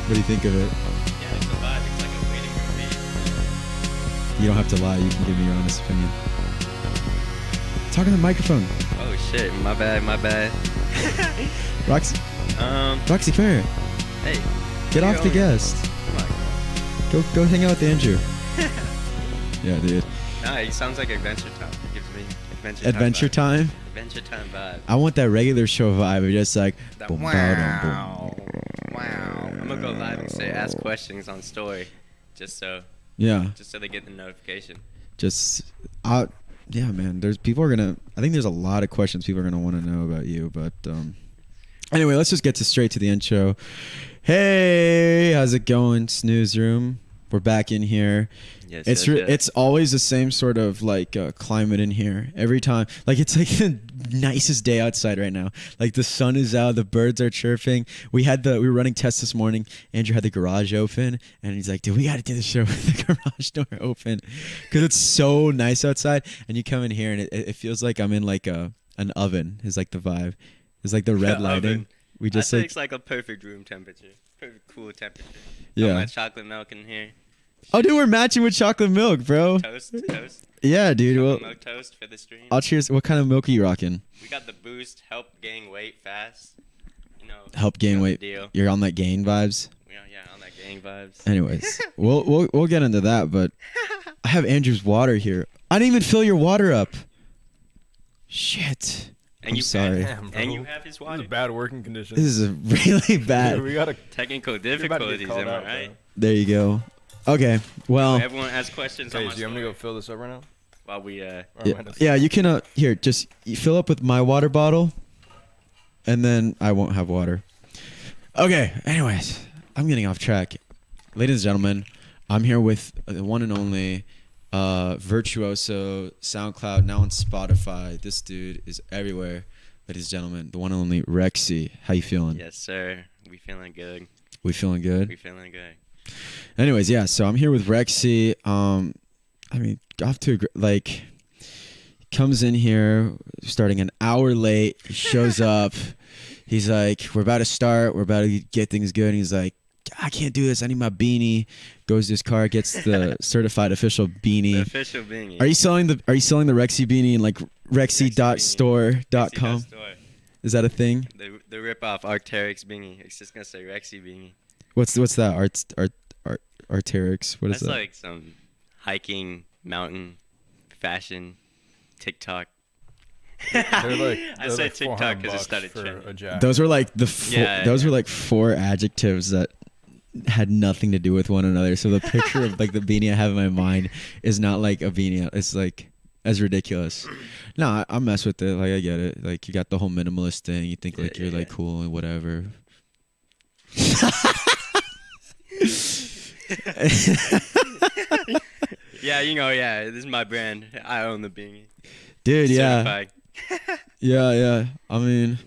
What do you think of it? Yeah, it's a vibe. It's like a waiting room beat. You don't have to lie. You can give me your honest opinion. Talk on the microphone. Oh shit, my bad. Roxy, Roxy, come here. Hey. Get off the guest. Come on. Go hang out with Andrew. Yeah, dude. Nah, he sounds like Adventure Time. He gives me Adventure Time? Adventure Time vibe. I want that regular show vibe. Just like That boom, wow. boom, boom. Wow. I'm gonna go live and say ask questions on story, just so Yeah. they get the notification. Yeah, man. I think there's a lot of questions people are gonna want to know about you. But anyway, let's just get straight to the intro. Hey, how's it going, Snooze Room? We're back in here. Yes, It's always the same sort of like climate in here every time. Like it's like the nicest day outside right now. Like the sun is out, the birds are chirping. We were running tests this morning. Andrew had the garage open, and he's like, "Dude, we got to do the show with the garage door open because it's so nice outside." And you come in here, and it feels like I'm in like an oven. Is like the vibe. It's like the red lighting. We just I think it's like a perfect room temperature, perfect cool temperature. Yeah. Got my chocolate milk in here. Oh, dude, we're matching with chocolate milk, bro. Toast. Yeah, dude. Chocolate Well, milk toast for the stream. I'll cheers. What kind of milk are you rocking? We got the boost, help gain weight fast. You know. Help gain weight. Deal. You're on that gain vibes. Yeah, on that gang vibes. Anyways, we'll get into that, but I have Andrew's water here. I didn't even fill your water up. Shit. I'm sorry. Damn, bro. And you have his water. This is bad working conditions. This is really bad. Dude, we gotta Technical you're about to get difficulties, called am I out, right? bro. There you go. Okay. Well, Everyone ask questions on Hey, my do you want me to story go fill this up right now? while we Or yeah, am I just- yeah, you can here, just you fill up with my water bottle and then I won't have water. Okay. Anyways, I'm getting off track. Ladies and gentlemen, I'm here with the one and only Virtuoso, SoundCloud, now on Spotify. This dude is everywhere. Ladies and gentlemen, the one and only Rexy. How you feeling? Yes, sir. We feeling good. We feeling good? We feeling good. Anyways, yeah, so I'm here with Rexy. I mean, off to like comes in here starting an hour late. He shows up. He's like, "We're about to start. We're about to get things good." And he's like, "I can't do this. I need my beanie." Goes to his car, gets the certified official beanie. The official beanie. Are you selling the Rexy beanie in like rexy.store.com? Store. Is that a thing? The rip-off Arc'teryx beanie. It's just gonna say Rexy beanie. What's that? Arc'teryx. What is That's that? like some hiking, mountain, fashion, TikTok. They're like, I they're said like TikTok 400 because it bucks started for trending. a jacket. Those were like Yeah. were like four adjectives that had nothing to do with one another. So the picture of like the beanie I have in my mind is not like a beanie. It's like as ridiculous. No, I mess with it. Like I get it. Like you got the whole minimalist thing. You think like you're like cool and whatever. Yeah, yeah. This is my brand. I own the beanie. Dude, yeah. Certified. Yeah. I mean,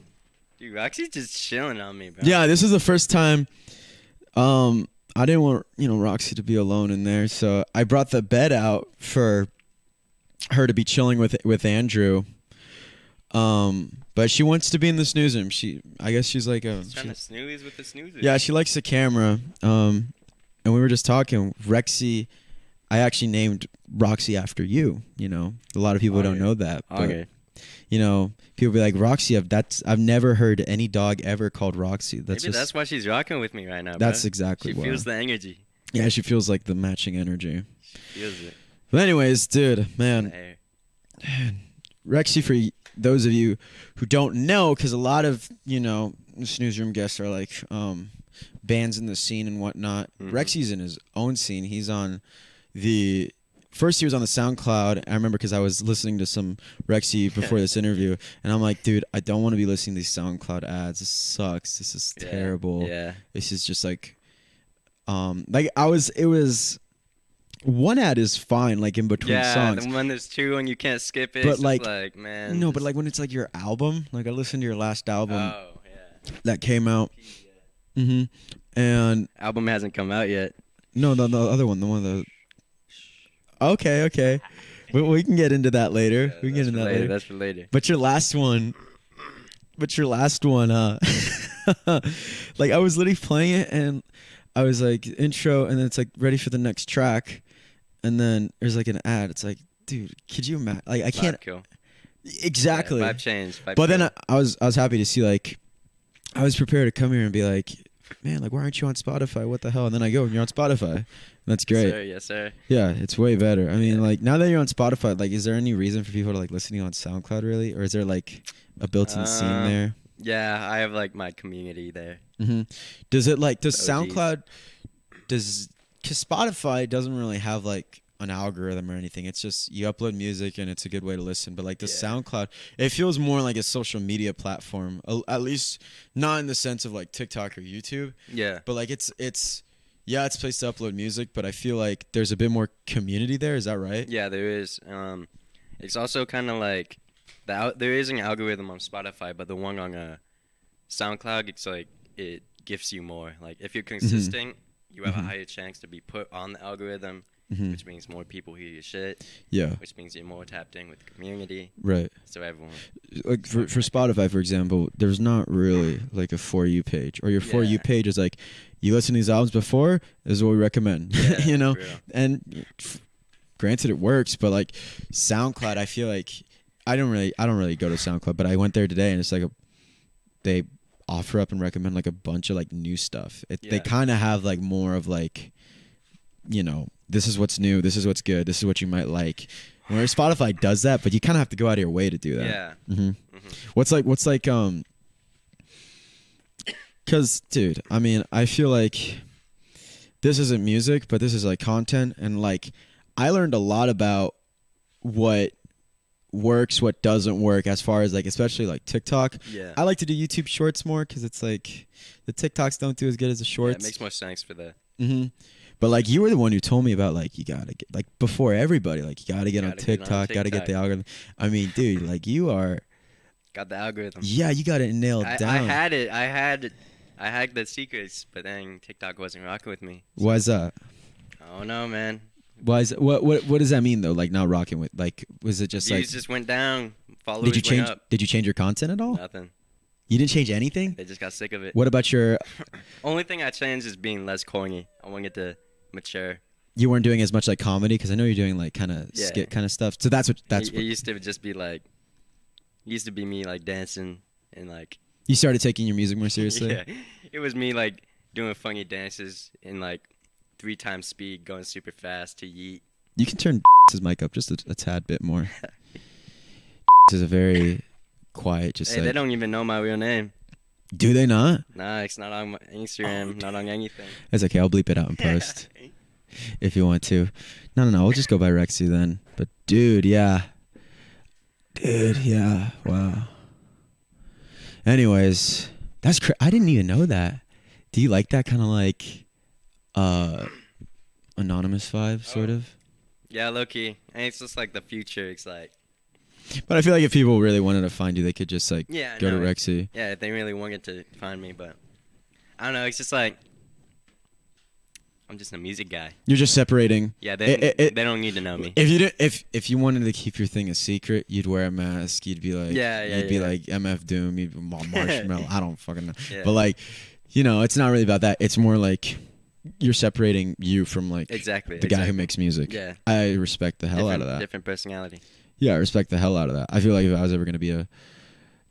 Dude, Roxy's just chilling on me, bro. yeah, this is the first time I didn't want, Roxy to be alone in there. So I brought the bed out for her to be chilling with Andrew. But she wants to be in the snooze room. I guess she's like Trying to snooze with the snoozers. yeah, she likes the camera. And we were just talking. Rexy, I actually named Roxy after you. A lot of people don't know that. But, Okay. People be like, Roxy, I've never heard any dog ever called Roxy. Maybe that's why she's rocking with me right now, That's bro. exactly She why. feels the energy. Yeah, she feels like the matching energy. She feels it. But anyways, dude, in man, the air. Rexy, for those of you who don't know, because a lot of, snooze room guests are like bands in the scene and whatnot. Mm-hmm. Rexy's in his own scene. He's on first he was on the SoundCloud. I remember because I was listening to some Rexy before this interview, and I'm like, dude, I don't want to be listening to these SoundCloud ads. This sucks. This is terrible. Yeah. This is just like it was one ad is fine, like in between songs. Yeah, when there's two and you can't skip it. But it's like, just like, man. No, but like when it's like your album, like I listened to your last album Oh, yeah. that came out. And Album hasn't come out yet. no, the other one, the one that. Okay. We can get into that later. We can get into that later. That's for later. But your last one, like I was literally playing it, and I was like intro, and then it's like ready for the next track, and then there's like an ad. It's like, dude, could you imagine? Like I can't. Cool. Exactly. Yeah, vibe change. But then I was happy to see, like, I was prepared to come here and be like, man, like, why aren't you on Spotify? What the hell? And then I go, and you're on Spotify. That's great. Yes, sir. Yeah, it's way better. I mean, like, now that you're on Spotify, like, is there any reason for people to like listening on SoundCloud really, or is there like a built-in scene there? Yeah, I have like my community there. Does it like does OGs. SoundCloud because Spotify doesn't really have like an algorithm or anything. It's just you upload music and it's a good way to listen. But like the SoundCloud, it feels more like a social media platform. At least not in the sense of like TikTok or YouTube. Yeah. But like it's yeah, it's a place to upload music, but I feel like there's a bit more community there. Is that right? Yeah, there is. It's also kind of like there is an algorithm on Spotify, but the one on SoundCloud, it's like it gifts you more. Like if you're consistent, you have a higher chance to be put on the algorithm, which means more people hear your shit. Yeah. Which means you're more tapped in with the community. Right. So everyone. Like for Spotify, for example, there's not really like a For You page, or your For You page is like, you listen to these albums before, this is what we recommend. Yeah, you know? And granted it works, but like SoundCloud, I feel like I don't really go to SoundCloud, but I went there today and it's like they offer up and recommend like a bunch of like new stuff. They kind of have like more of like, you know, this is what's new, this is what's good, this is what you might like. Whereas Spotify does that, but you kind of have to go out of your way to do that. Yeah. What's like because, dude, I mean, I feel like this isn't music, but this is like content, and like I learned a lot about what works, what doesn't work, as far as like especially like TikTok. Yeah. I like to do YouTube Shorts more because it's like the TikToks don't do as good as the Shorts. Yeah, it makes more sense for that. But like you were the one who told me about like you gotta get like before everybody, like you gotta get on TikTok, gotta get the algorithm. I mean, dude, like you are got the algorithm. Yeah, you got it nailed down. I had it. I had the secrets, but then TikTok wasn't rocking with me. So. Why is that? I don't know, man. Why is what does that mean though? Like not rocking with, like, was it just views just went down, followers went up. Did you change your content at all? Nothing. You didn't change anything? They just got sick of it. What about your? Only thing I changed is being less corny. I want it to mature. You weren't doing as much like comedy, because I know you're doing like kind of skit kind of stuff. So that's what it used to just be like. It used to be me like dancing and like. You started taking your music more seriously? Yeah, it was me like doing funny dances in like 3 times speed, going super fast to yeet. You can turn his mic up just a tad bit more. Is a very quiet, just hey, they don't even know my real name. Do they not? Nah, it's not on my Instagram, not on anything. It's okay, I'll bleep it out in post. If you want to. No, we'll just go by Rexy then. But dude, yeah. Wow. Anyways, that's I didn't even know that. Do you like that kind of like anonymous vibe, sort of? Yeah, low key. And it's just like the future. It's like. But I feel like if people really wanted to find you, they could just like go to Rexy. Yeah, if they really wanted to find me, but I don't know. It's just like I'm just a music guy. You're just separating. Yeah, they don't need to know me. If you did, if you wanted to keep your thing a secret, you'd wear a mask. You'd be like, you'd be like MF Doom, you'd be Marshmallow. I don't fucking know. Yeah. But like, you know, it's not really about that. It's more like you're separating you from like the guy who makes music. Yeah, I respect the hell out of that. Different personality. Yeah, I respect the hell out of that. I feel like if I was ever gonna be a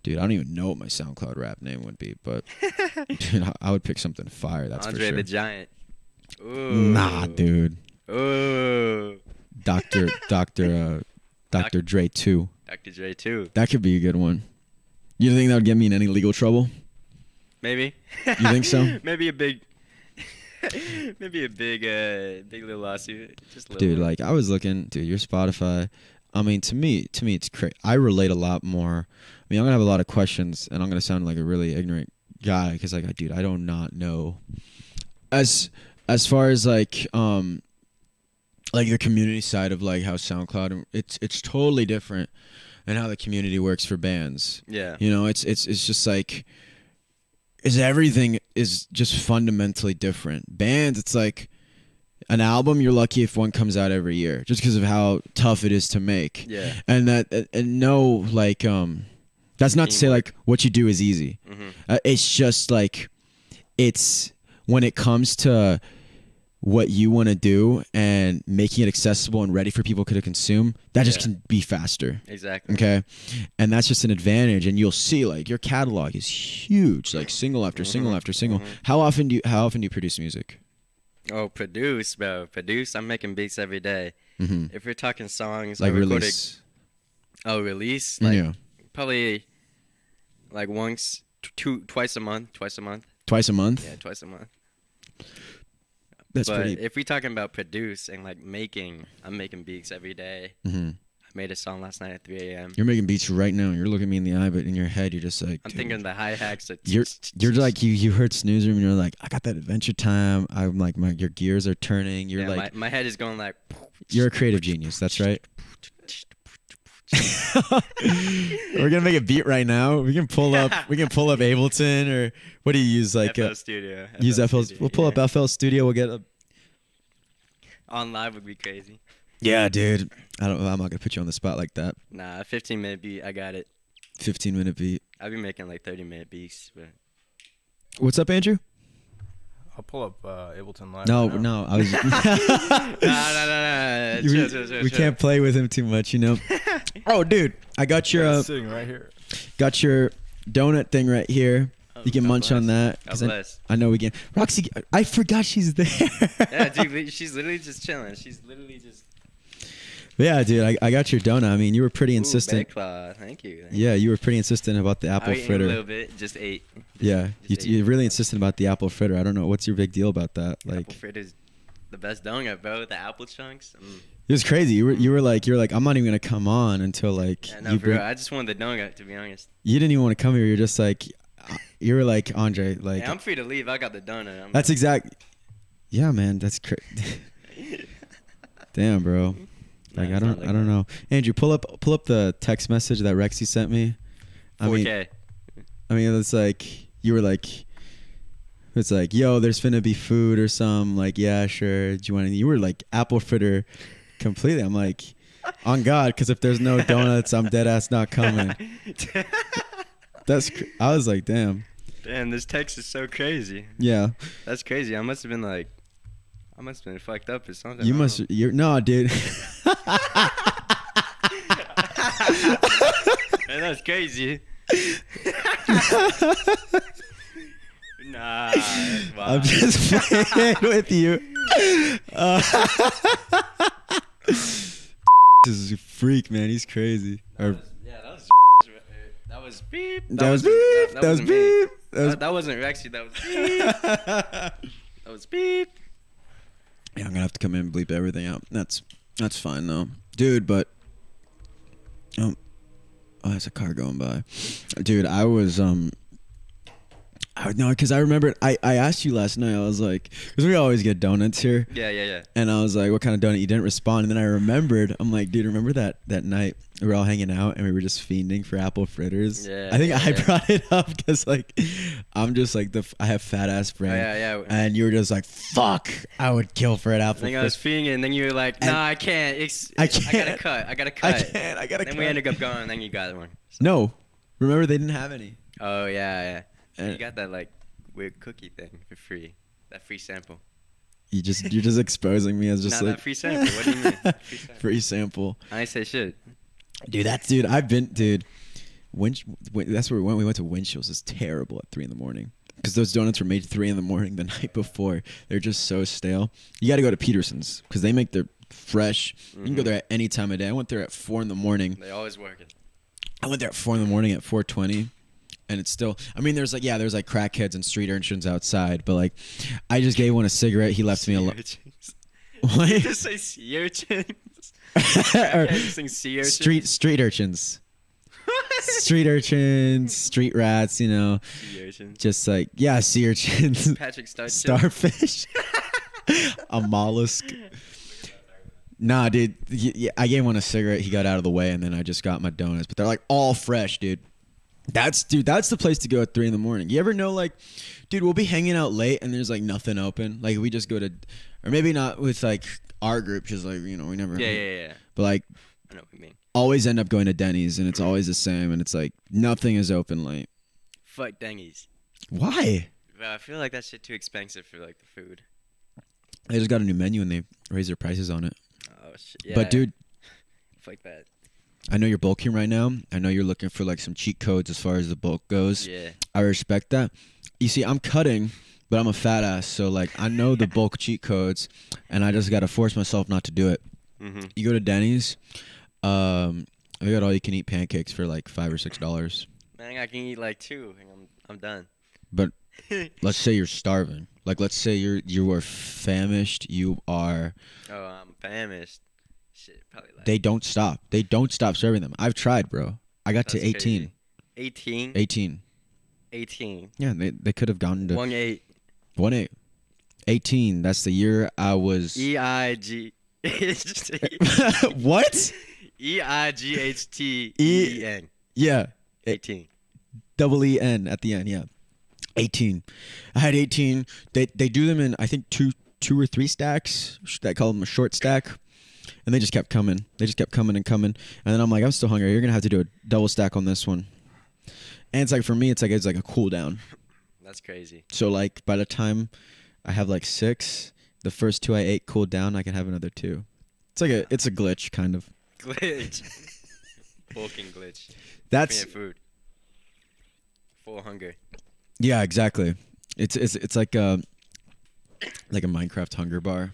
dude, I don't even know what my SoundCloud rap name would be, but dude, I would pick something fire. That's Andre for sure. the Giant. Ooh. Nah, dude. Ooh. Dr. Dre 2. Dr. Dre 2. That could be a good one. You think that would get me in any legal trouble? Maybe. You think so? Maybe a big little lawsuit. Just a little dude, like I was looking, dude, your Spotify. I mean, to me, it's crazy. I relate a lot more. I mean, I'm gonna have a lot of questions, and I'm gonna sound like a really ignorant guy because, like, dude, I do not know. As far as like the community side of like how SoundCloud, it's totally different than how the community works for bands. Yeah, you know, it's just like. Everything is just fundamentally different. Bands, it's like an album, you're lucky if one comes out every year just because of how tough it is to make. Yeah. And that's not to say like what you do is easy. It's just like when it comes to what you want to do and making it accessible and ready for people to consume, that just can be faster. Exactly. Okay. And that's just an advantage. And you'll see like your catalog is huge, like single after single after single. How often do you produce music? Oh, produce, bro. Produce. I'm making beats every day. If we're talking songs, Like I recorded, release. Oh, release? Like, Yeah. probably like twice a month. Twice a month? Yeah, twice a month. That's but pretty. if we're talking about produce and like I'm making beats every day. I made a song last night at 3 a.m. You're making beats right now. You're looking me in the eye, but in your head, you're just like. I'm dude. thinking the hi-hats. You're like you heard Snooze Room and you're like, I got that Adventure Time. I'm like your gears are turning. You're like my head is going like. You're a creative genius. That's right. We're gonna make a beat right now. We can pull up Ableton, or what do you use? Like FL Studio. use FL. We'll pull up FL Studio. We'll get a. On live would be crazy. Yeah, dude. I'm not gonna put you on the spot like that. Nah, a 15-minute beat. I got it. 15-minute beat. I've been making like 30-minute beats, but. What's up, Andrew? I'll pull up Ableton Live. No, right now. no. I was. No. Chill. We can't play with him too much, you know. Oh, dude, I got your It's sitting right here. got your donut thing right here. You can God munch bless. on that. God 'cause bless. I know we can. Roxy, I forgot she's there. Yeah, dude, she's literally just chilling. She's literally just. Yeah, dude, I got your donut. I mean, you were pretty Ooh, insistent. Bear Claw. Thank you. Yeah, you were pretty insistent about the apple I ate a fritter. little bit. Just ate. Yeah, Just you're ate. really insistent about the apple fritter. I don't know what's your big deal about that. Like, Apple fritter's the best donut, bro. The apple chunks. it was crazy. You were like I'm not even gonna come on until like Yeah, no, you bro. bring. I just wanted the donut, to be honest. You didn't even want to come here. You're just like, you were like Andre. Like Hey, I'm free to leave. I got the donut. that's exact. Yeah, man, that's crazy. Damn, bro. Like Nah, I it's not like don't that. know. Andrew, pull up the text message that Rexy sent me. 4K. I mean, it's like you were like, it's like, yo, there's finna be food or some. Like, yeah, sure. Do you want? You were like apple fritter, completely. I'm like, on God, because if there's no donuts, I'm dead ass not coming. I was like, damn. Damn, this text is so crazy. Yeah. That's crazy. I must have been fucked up or something. You I must. don't You're no, dude. know. Man, that's crazy. Nah. Wow. I'm just playing with you. This is a freak, man. He's crazy. That was beep. That was beep. That was wasn't me. beep. That wasn't Rexy. That was beep. That was beep. Yeah, I'm gonna have to come in and bleep everything out. That's fine though, dude. But oh, there's a car going by, dude. I was no, because I remembered I asked you last night. I was like, because we always get donuts here. Yeah. And I was like, what kind of donut? You didn't respond. And then I remembered. I'm like, dude, remember that night we were all hanging out and we were just fiending for apple fritters? Yeah, I think I yeah. brought it up because like I'm just like I have fat ass brain. Yeah. And you were just like, fuck, I would kill for an I apple think fritter. I was feeding it, and then you were like, And- "Nah, I can't. I can't. I gotta cut. I gotta Then cut. we ended up going, and then you got one. So- No, remember they didn't have any. Oh yeah. And- You got that like weird cookie thing for free. That free sample. You're just exposing me as just Nah, like that free sample. What do you mean? Free sample. free sample. I ain't say shit. Dude. I've been, dude. That's where we went. We went to Winchell's. It's terrible at 3 a.m. because those donuts were made 3 a.m. the night before. They're just so stale. You got to go to Peterson's because they make their fresh. You can go there at any time of day. I went there at 4 a.m. They always working. I went there at 4 a.m. at 4:20. And it's still, I mean, there's like crackheads and street urchins outside, but like, I just gave one a cigarette. He left me alone. What? You just say sea urchins. Yeah, you sing sea urchins. Street urchins. Street urchins, street rats, you know, Sea urchins. just like, yeah, sea urchins. Patrick Star. Starfish. A mollusk. Nah, dude. I gave one a cigarette. He got out of the way, and then I just got my donuts. But they're like all fresh, dude. That's the place to go at 3 a.m. You ever know, like, dude, we'll be hanging out late and there's like nothing open. Like we just go to, or maybe not with like our group, just like, you know, we never. Yeah. But like, I know what you mean. always end up going to Denny's and it's always the same and it's like nothing is open late. Fuck dengies. Why? Bro, I feel like that shit too expensive for like the food. They just got a new menu and they raised their prices on it. Oh shit. Yeah. But dude, Fuck that. I know you're bulking right now. I know you're looking for like some cheat codes as far as the bulk goes. Yeah. I respect that. You see, I'm cutting, but I'm a fat ass, so like I know the bulk cheat codes, and I just gotta force myself not to do it. Mhm. You go to Denny's, they got all you can eat pancakes for like $5 or $6. Man, I can eat like 2 and I'm done. But let's say you're starving. Like let's say you are famished. You are. Oh, I'm famished. Shit, probably like. They don't stop. They don't stop serving them. I've tried, bro. I got to That's 18. crazy. 18? 18. 18. Yeah, they could have gone to 1-8. 1-8. 18. That's the year I was. EIG. What? EIGHTEN. Yeah. 18. Double EN at the end. Yeah. 18. I had 18. They do them in I think two or three stacks. I call them a short stack. And they just kept coming. They just kept coming and coming. And then I'm like, I'm still hungry. You're gonna have to do a double stack on this one. And it's like for me, it's like a cool down. That's crazy. So like by the time I have like 6, the first 2 I ate cooled down. I can have another 2. It's a glitch kind of. Glitch. Bulking glitch. That's food. Full hunger. yeah, exactly. It's like a Minecraft hunger bar.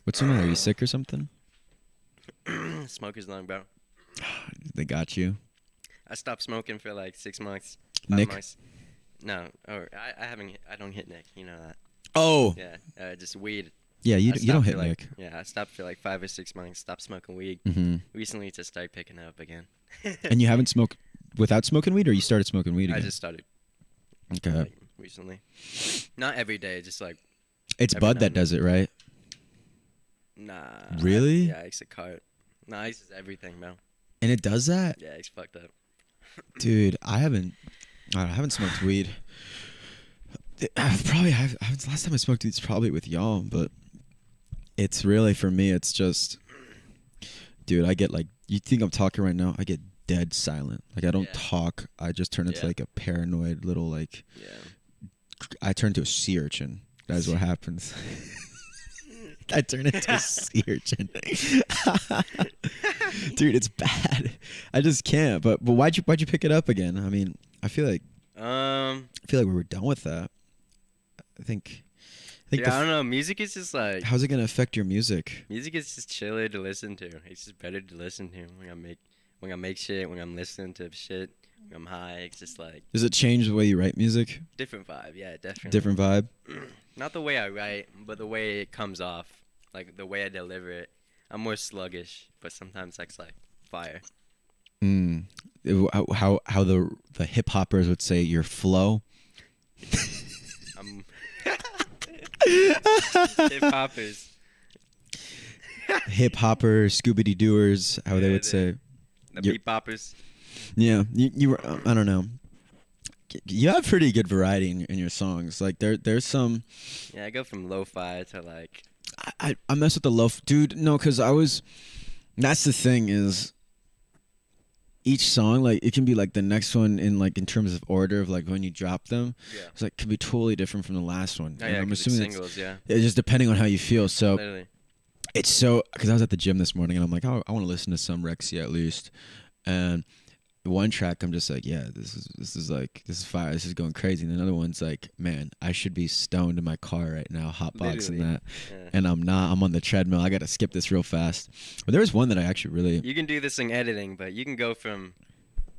What's the matter? Are you sick or something? Smoker's lung, bro. They got you. I stopped smoking for like 6 months. 5 Nick? months. No, I haven't. I don't hit Nick. You know that. Oh. Yeah, just weed. Yeah, you I don't stopped hit for, like, Nick. Yeah, I stopped for like 5 or 6 months. Stopped smoking weed. Mm-hmm. Recently, to start picking it up again. And you haven't smoked without smoking weed, or you started smoking weed I again? just started Okay. like, recently. Not every day, just like It's every Bud now that and then. does it, right? Nah. Really? Yeah, it's a cart. Nah, I uses everything, bro. And it does that? Yeah, it's fucked up. Dude, I haven't smoked weed. Last time I smoked weed's probably with y'all, but it's really for me. It's just, dude, I get like, you think I'm talking right now? I get dead silent. Like I don't Yeah. talk. I just turn into Yeah. like a paranoid little like. Yeah. I turn into a sea urchin. That's what happens. I turn into a sea urchin. Dude, it's bad. I just can't. But why'd you pick it up again? I mean, I feel like we were done with that. I think Yeah, I don't know. Music is just like how's it gonna affect your music? music is just chiller to listen to. It's just better to listen to when I make shit, when I'm listening to shit, when I'm high. It's just like Does it change the way you write music? different vibe. Yeah, definitely. Different vibe? Not the way I write, but the way it comes off. Like the way I deliver it. I'm more sluggish, but sometimes that's like fire. How the hip hoppers would say your flow. I'm hip hoppers. Hip hopper, Scooby Dooers, how they Yeah, would say. The You're- beat poppers. Yeah, you were. I don't know. You have pretty good variety in your songs. Like there's some. Yeah, I go from lo-fi to like I mess with the low, dude. No, because that's the thing is. Each song, like it can be like the next one in terms of order of like when you drop them. Yeah. It's like could be totally different from the last one. Oh, And yeah, I'm 'cause it's assuming singles, yeah. it's just depending on how you feel. So Literally. it's so because I was at the gym this morning and I'm like, oh, I want to listen to some RQSY at least, and one track I'm just like, yeah, this is fire, this is going crazy, and another one's like, man, I should be stoned in my car right now, hotboxing Literally. that, Yeah. and I'm not. I'm on the treadmill. I gotta skip this real fast. But there was one that I actually really You can do this in editing, but you can go from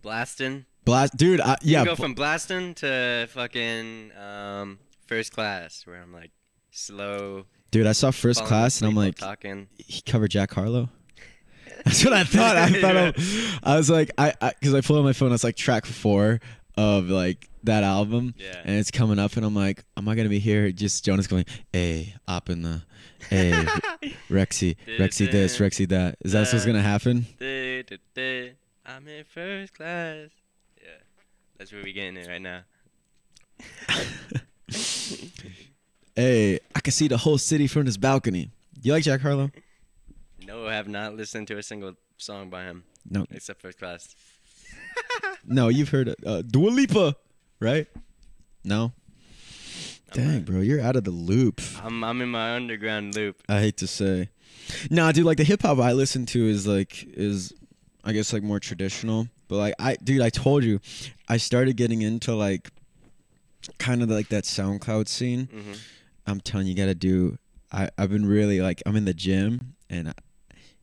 blasting. blast, dude. You Yeah, can go from blasting to fucking first class, where I'm like slow. dude. I saw First falling Class and I'm asleep while like, talking. he covered Jack Harlow. That's what I thought. I was like, because I pulled out my phone. It's like track 4 of like that album, Yeah. and it's coming up, and I'm like, am I gonna be here? Just Jonas going, "Hey, up in the, hey, Rexy this, Rexy that." Is that what's gonna happen? I'm in first class. Yeah, that's where we getting it right now. Hey, I can see the whole city from this balcony. You like Jack Harlow? No, I have not listened to a single song by him. No. Except First Class. No, you've heard it. Dua Lipa, right? No. Dang, bro, you're out of the loop. I'm in my underground loop. I hate to say. Nah, dude, like the hip hop I listen to is I guess like more traditional. But like I told you, I started getting into like kind of like that SoundCloud scene. Mhm. I'm telling you, gotta do. I've been really like I'm in the gym and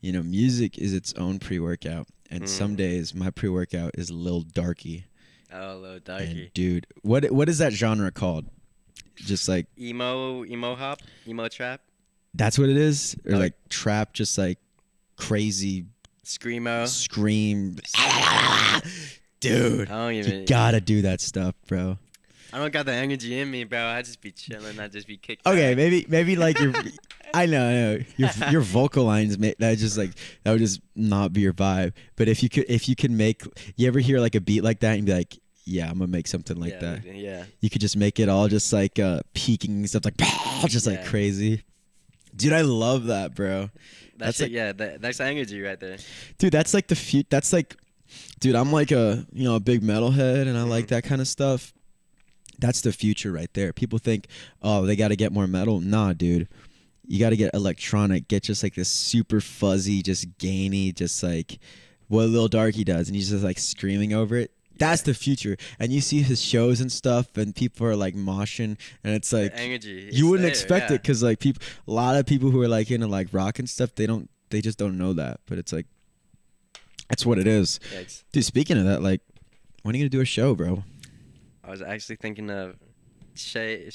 you know music is its own pre-workout. And some days my pre-workout is Lil Darky. Oh, Lil Darky. And dude, what is that genre called? Just like emo hop, emo trap, that's what it is, or like trap, just like crazy screamo, scream. Dude, I don't even. you gotta do that stuff, bro. I don't got the energy in me, bro. I just be chilling. I just be kicking. Okay, maybe like your. I know your vocal lines. That would just not be your vibe. But if you could make, you ever hear like a beat like that and be like, yeah, I'm gonna make something like that. Yeah. You could just make it all just like peaking and stuff like just like crazy. Dude, I love that, bro. That's like, that's energy right there. Dude, that's like that's like, dude, I'm like a big metalhead and I like that kind of stuff. That's the future right there. People think, oh, they got to get more metal. Nah, dude. You got to get electronic. Get just like this super fuzzy, just gainy, just like what Lil Darky does. And he's just like screaming over it. That's the future. And you see his shows and stuff and people are like moshing and it's like the energy. You wouldn't expect it because like a lot of people who are like into like rock and stuff, they just don't know that. But it's like, that's what it is. Yikes. Dude, speaking of that, like, when are you going to do a show, bro? I was actually thinking of Shea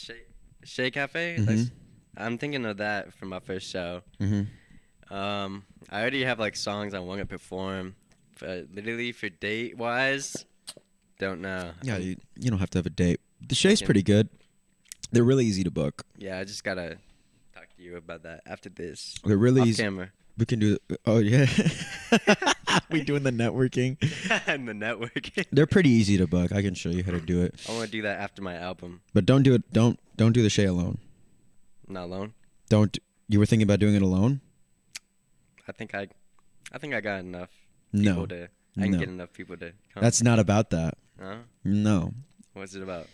Cafe. Mm-hmm. I'm thinking of that for my first show. Mm-hmm. I already have like songs I want to perform, but literally for date wise, don't know. Yeah, you don't have to have a date. The Shea's pretty good. They're really easy to book. Yeah, I just gotta talk to you about that after this. They're really Off easy. camera. We can do. Oh yeah, we doing the networking. And the networking. They're pretty easy to book. I can show you how to do it. I want to do that after my album. But don't do it. Don't do the Shea alone. Not alone. Don't. You were thinking about doing it alone? I think I got enough No. people to. I can get enough people to come. That's not about that. Huh? No. What's it about?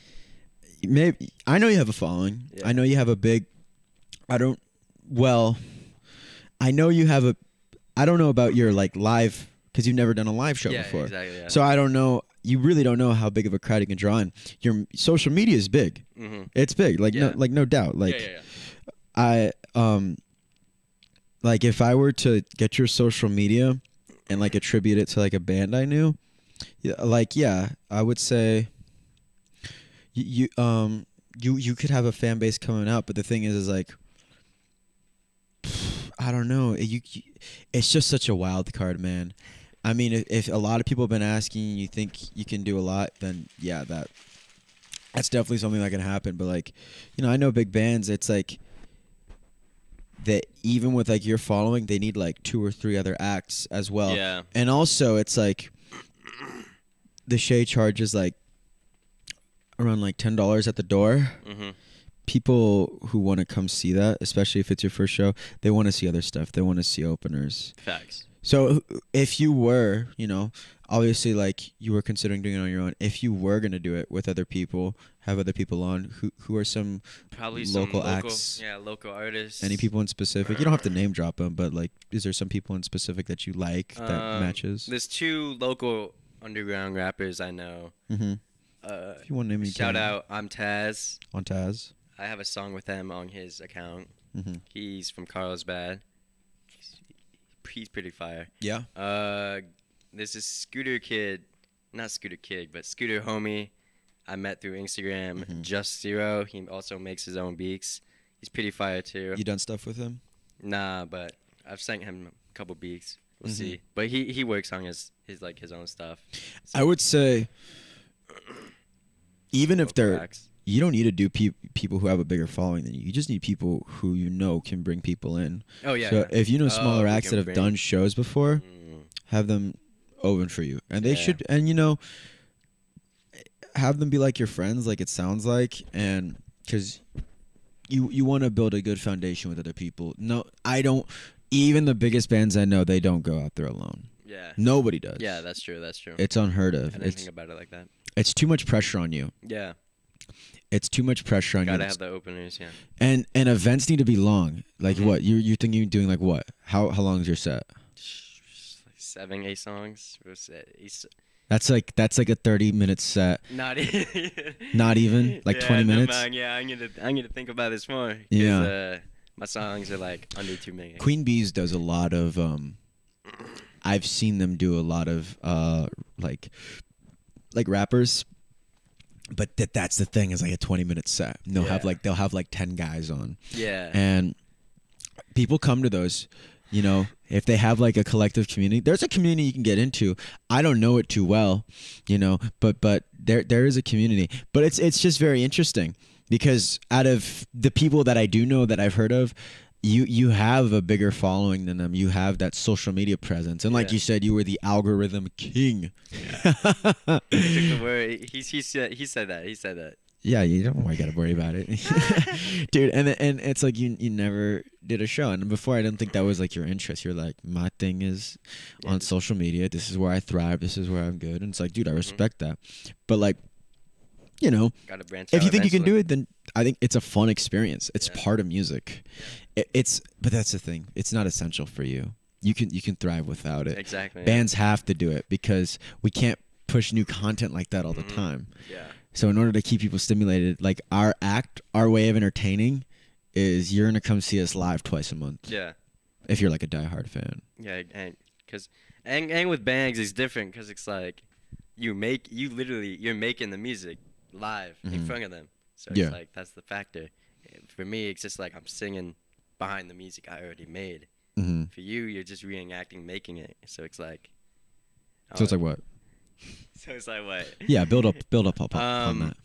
Maybe I know you have a following. Yeah. I know you have a big. I know you have a. I don't know about your like live because you've never done a live show before. Exactly. Yeah. So I don't know. You really don't know how big of a crowd you can draw in. Your social media is big. Mm-hmm. It's big. Like Yeah. no doubt. Like Yeah. like if I were to get your social media and like attribute it to like a band I knew, I would say you could have a fan base coming out, but the thing is like I don't know. It's just such a wild card, man. I mean, if a lot of people have been asking, you think you can do a lot, then yeah, that's definitely something that can happen. But like, I know big bands. It's like that even with like your following, they need like 2 or 3 other acts as well. Yeah. And also, it's like the Shea charges like around like $10 at the door. Mm-hmm. People who want to come see that, especially if it's your first show, they want to see other stuff. They want to see openers. Facts. So if you were, obviously like you were considering doing it on your own, if you were going to do it with other people, have other people on, who are some Probably local some acts? Yeah, local artists. Any people in specific? You don't have to name drop them, but like, is there some people in specific that you like that matches? There's 2 local underground rappers I know. Mm-hmm. If you want to name me, Shout out, I'm Taz. On Taz. I have a song with him on his account. Mm-hmm. He's from Carlsbad. He's pretty fire. Yeah. There's this Scooter Kid, not Scooter Kid, but Scooter Homie I met through Instagram. Mm-hmm. Just Zero. He also makes his own beats. He's pretty fire too. You done stuff with him? Nah, but I've sent him a couple beats. We'll Mm-hmm. see. But he works on his own stuff. So, I would say, even if local they're, acts. you don't need to do people who have a bigger following than you. You just need people who can bring people in. Oh yeah. So if you know smaller who acts can that have bring- done shows before, have them open for you, and they Yeah. should, and have them be like your friends, like it sounds like, and because you want to build a good foundation with other people. No, I don't. Even the biggest bands I know, they don't go out there alone. Yeah. Nobody does. Yeah, that's true. That's true. It's unheard I of. didn't think about it like that. It's too much pressure on you. Yeah. It's too much pressure on you. Gotta have the openers, yeah. And events need to be long. Like Mhm. what? You think you're doing like what? How long is your set? Like 7, 8 songs. That's like a 30-minute set. Not even. Not even like 20 no, minutes. man, yeah, I'm gonna think about this more. 'Cause, Yeah. my songs are like under 2 minutes. Queen Bees does a lot of. I've seen them do a lot of like rappers. But that's the thing is like a 20-minute set. And they'll have like 10 guys on. Yeah. And people come to those, you know, if they have like a collective community. There's a community you can get into. I don't know it too well, you know, but there is a community. But it's just very interesting because out of the people that I do know that I've heard of, you have a bigger following than them. You have that social media presence, and like you said, you were the algorithm king. Yeah. He took the word. He said that. Yeah, you don't gotta worry about it, dude. And it's like you never did a show, and before I didn't think that was like your interest. You're like, my thing is on social media. This is where I thrive. This is where I'm good. And it's like, dude, I respect that. But like, you know, Gotta branch if out you think you can do eventually. it, then I think it's a fun experience. It's part of music. But that's the thing. It's not essential for you. You can thrive without it. Exactly. Bands have to do it because we can't push new content like that all the time. Yeah. So in order to keep people stimulated, like our way of entertaining is you're gonna come see us live twice a month. Yeah. If you're like a diehard fan. Yeah, and with bands it's different because it's like you're making the music live in front of them. So it's like that's the factor. For me, it's just like I'm singing behind the music I already made. Mm-hmm. For you, you're just reenacting making it. So it's like. So it's like what? So it's like what? Yeah, build up on that.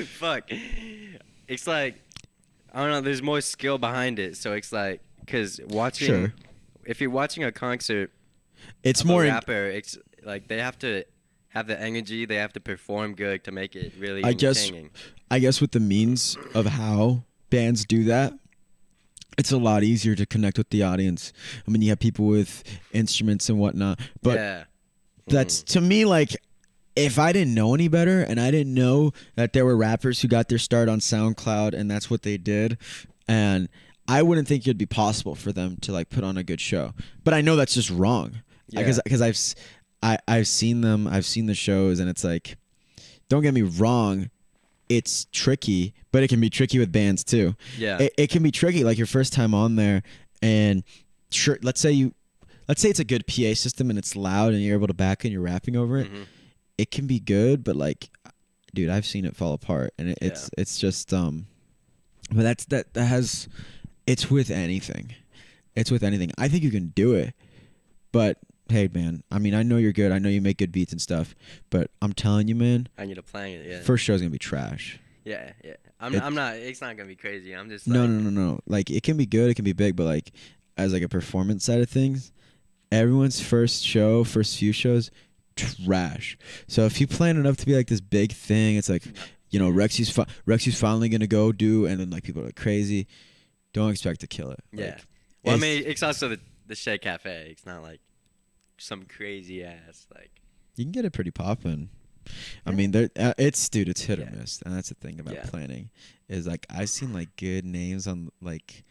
Fuck. It's like I don't know. There's more skill behind it. So it's like because watching, if you're watching a concert, it's of more a rapper. It's like they have to have the energy. They have to perform good to make it really entertaining. I guess with the means of how bands do that, it's a lot easier to connect with the audience. I mean, you have people with instruments and whatnot, but that's to me like if I didn't know any better and I didn't know that there were rappers who got their start on SoundCloud and that's what they did, and I wouldn't think it'd be possible for them to like put on a good show. But I know that's just wrong because I've seen them, I've seen the shows, and it's like, don't get me wrong, it's tricky, but it can be tricky with bands too. Yeah, it can be tricky, like your first time on there, and sure, let's say it's a good PA system and it's loud and you're able to back and you're rapping over it. It can be good, but like, dude, I've seen it fall apart, and it's just but that has, it's with anything. It's with anything. I think you can do it, but hey, man, I mean, I know you're good. I know you make good beats and stuff, but I'm telling you, man, I need to plan it. Yeah. First show's gonna be trash. Yeah. I'm not. It's not gonna be crazy. I'm just. No. Like it can be good, it can be big, but like as like a performance side of things, everyone's first few shows, trash. So if you plan enough to be like this big thing, it's like, you know, Rexy's finally gonna go do, and then like people are like crazy. Don't expect to kill it. Yeah. Like, Well, I mean, it's also the Shea Cafe. It's not like some crazy ass like. You can get it pretty poppin'. I mean, it's hit or miss, and that's the thing about Yeah. planning, is like I've seen like good names on like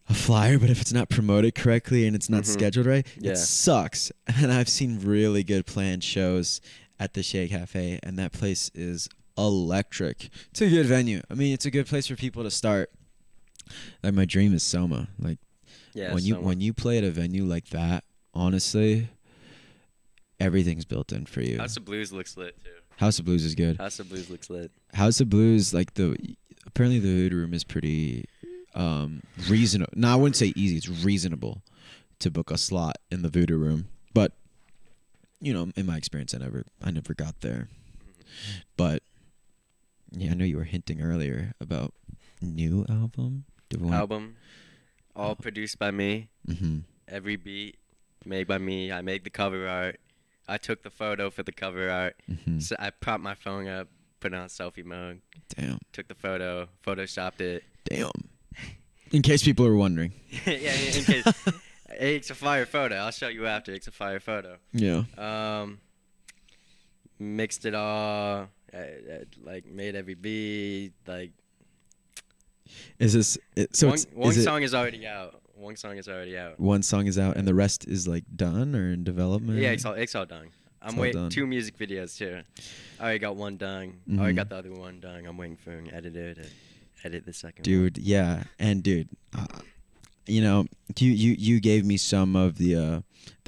a flyer, but if it's not promoted correctly and it's not scheduled right, it sucks. And I've seen really good planned shows at the Shea Cafe, and that place is electric. It's a good venue. I mean, it's a good place for people to start. Like my dream is Soma. Like when you play at a venue like that, honestly, everything's built in for you. House of Blues looks lit too. House of Blues is good. House of Blues looks lit. House of Blues, like apparently the Voodoo Room is pretty reasonable. No, I wouldn't say easy. It's reasonable to book a slot in the Voodoo Room, but you know, in my experience, I never got there. But yeah, I know you were hinting earlier about new album. All produced by me. Mm-hmm. Every beat made by me. I made the cover art. I took the photo for the cover art. Mm-hmm. So I propped my phone up, put it on selfie mode. Damn. Took the photo, photoshopped it. Damn. In case people are wondering. Yeah, in case. It's a fire photo. I'll show you after. It's a fire photo. Yeah. Mixed it all. like made every beat. Like Is this so? one song is already out. One song is already out. One song is out, and the rest is like done or in development. Yeah, it's all done. I'm waiting done. 2 music videos too. I already got one done. I already got the other one done. I'm waiting for an editor to edit the second one. Dude, yeah, and dude, you know, you gave me some of the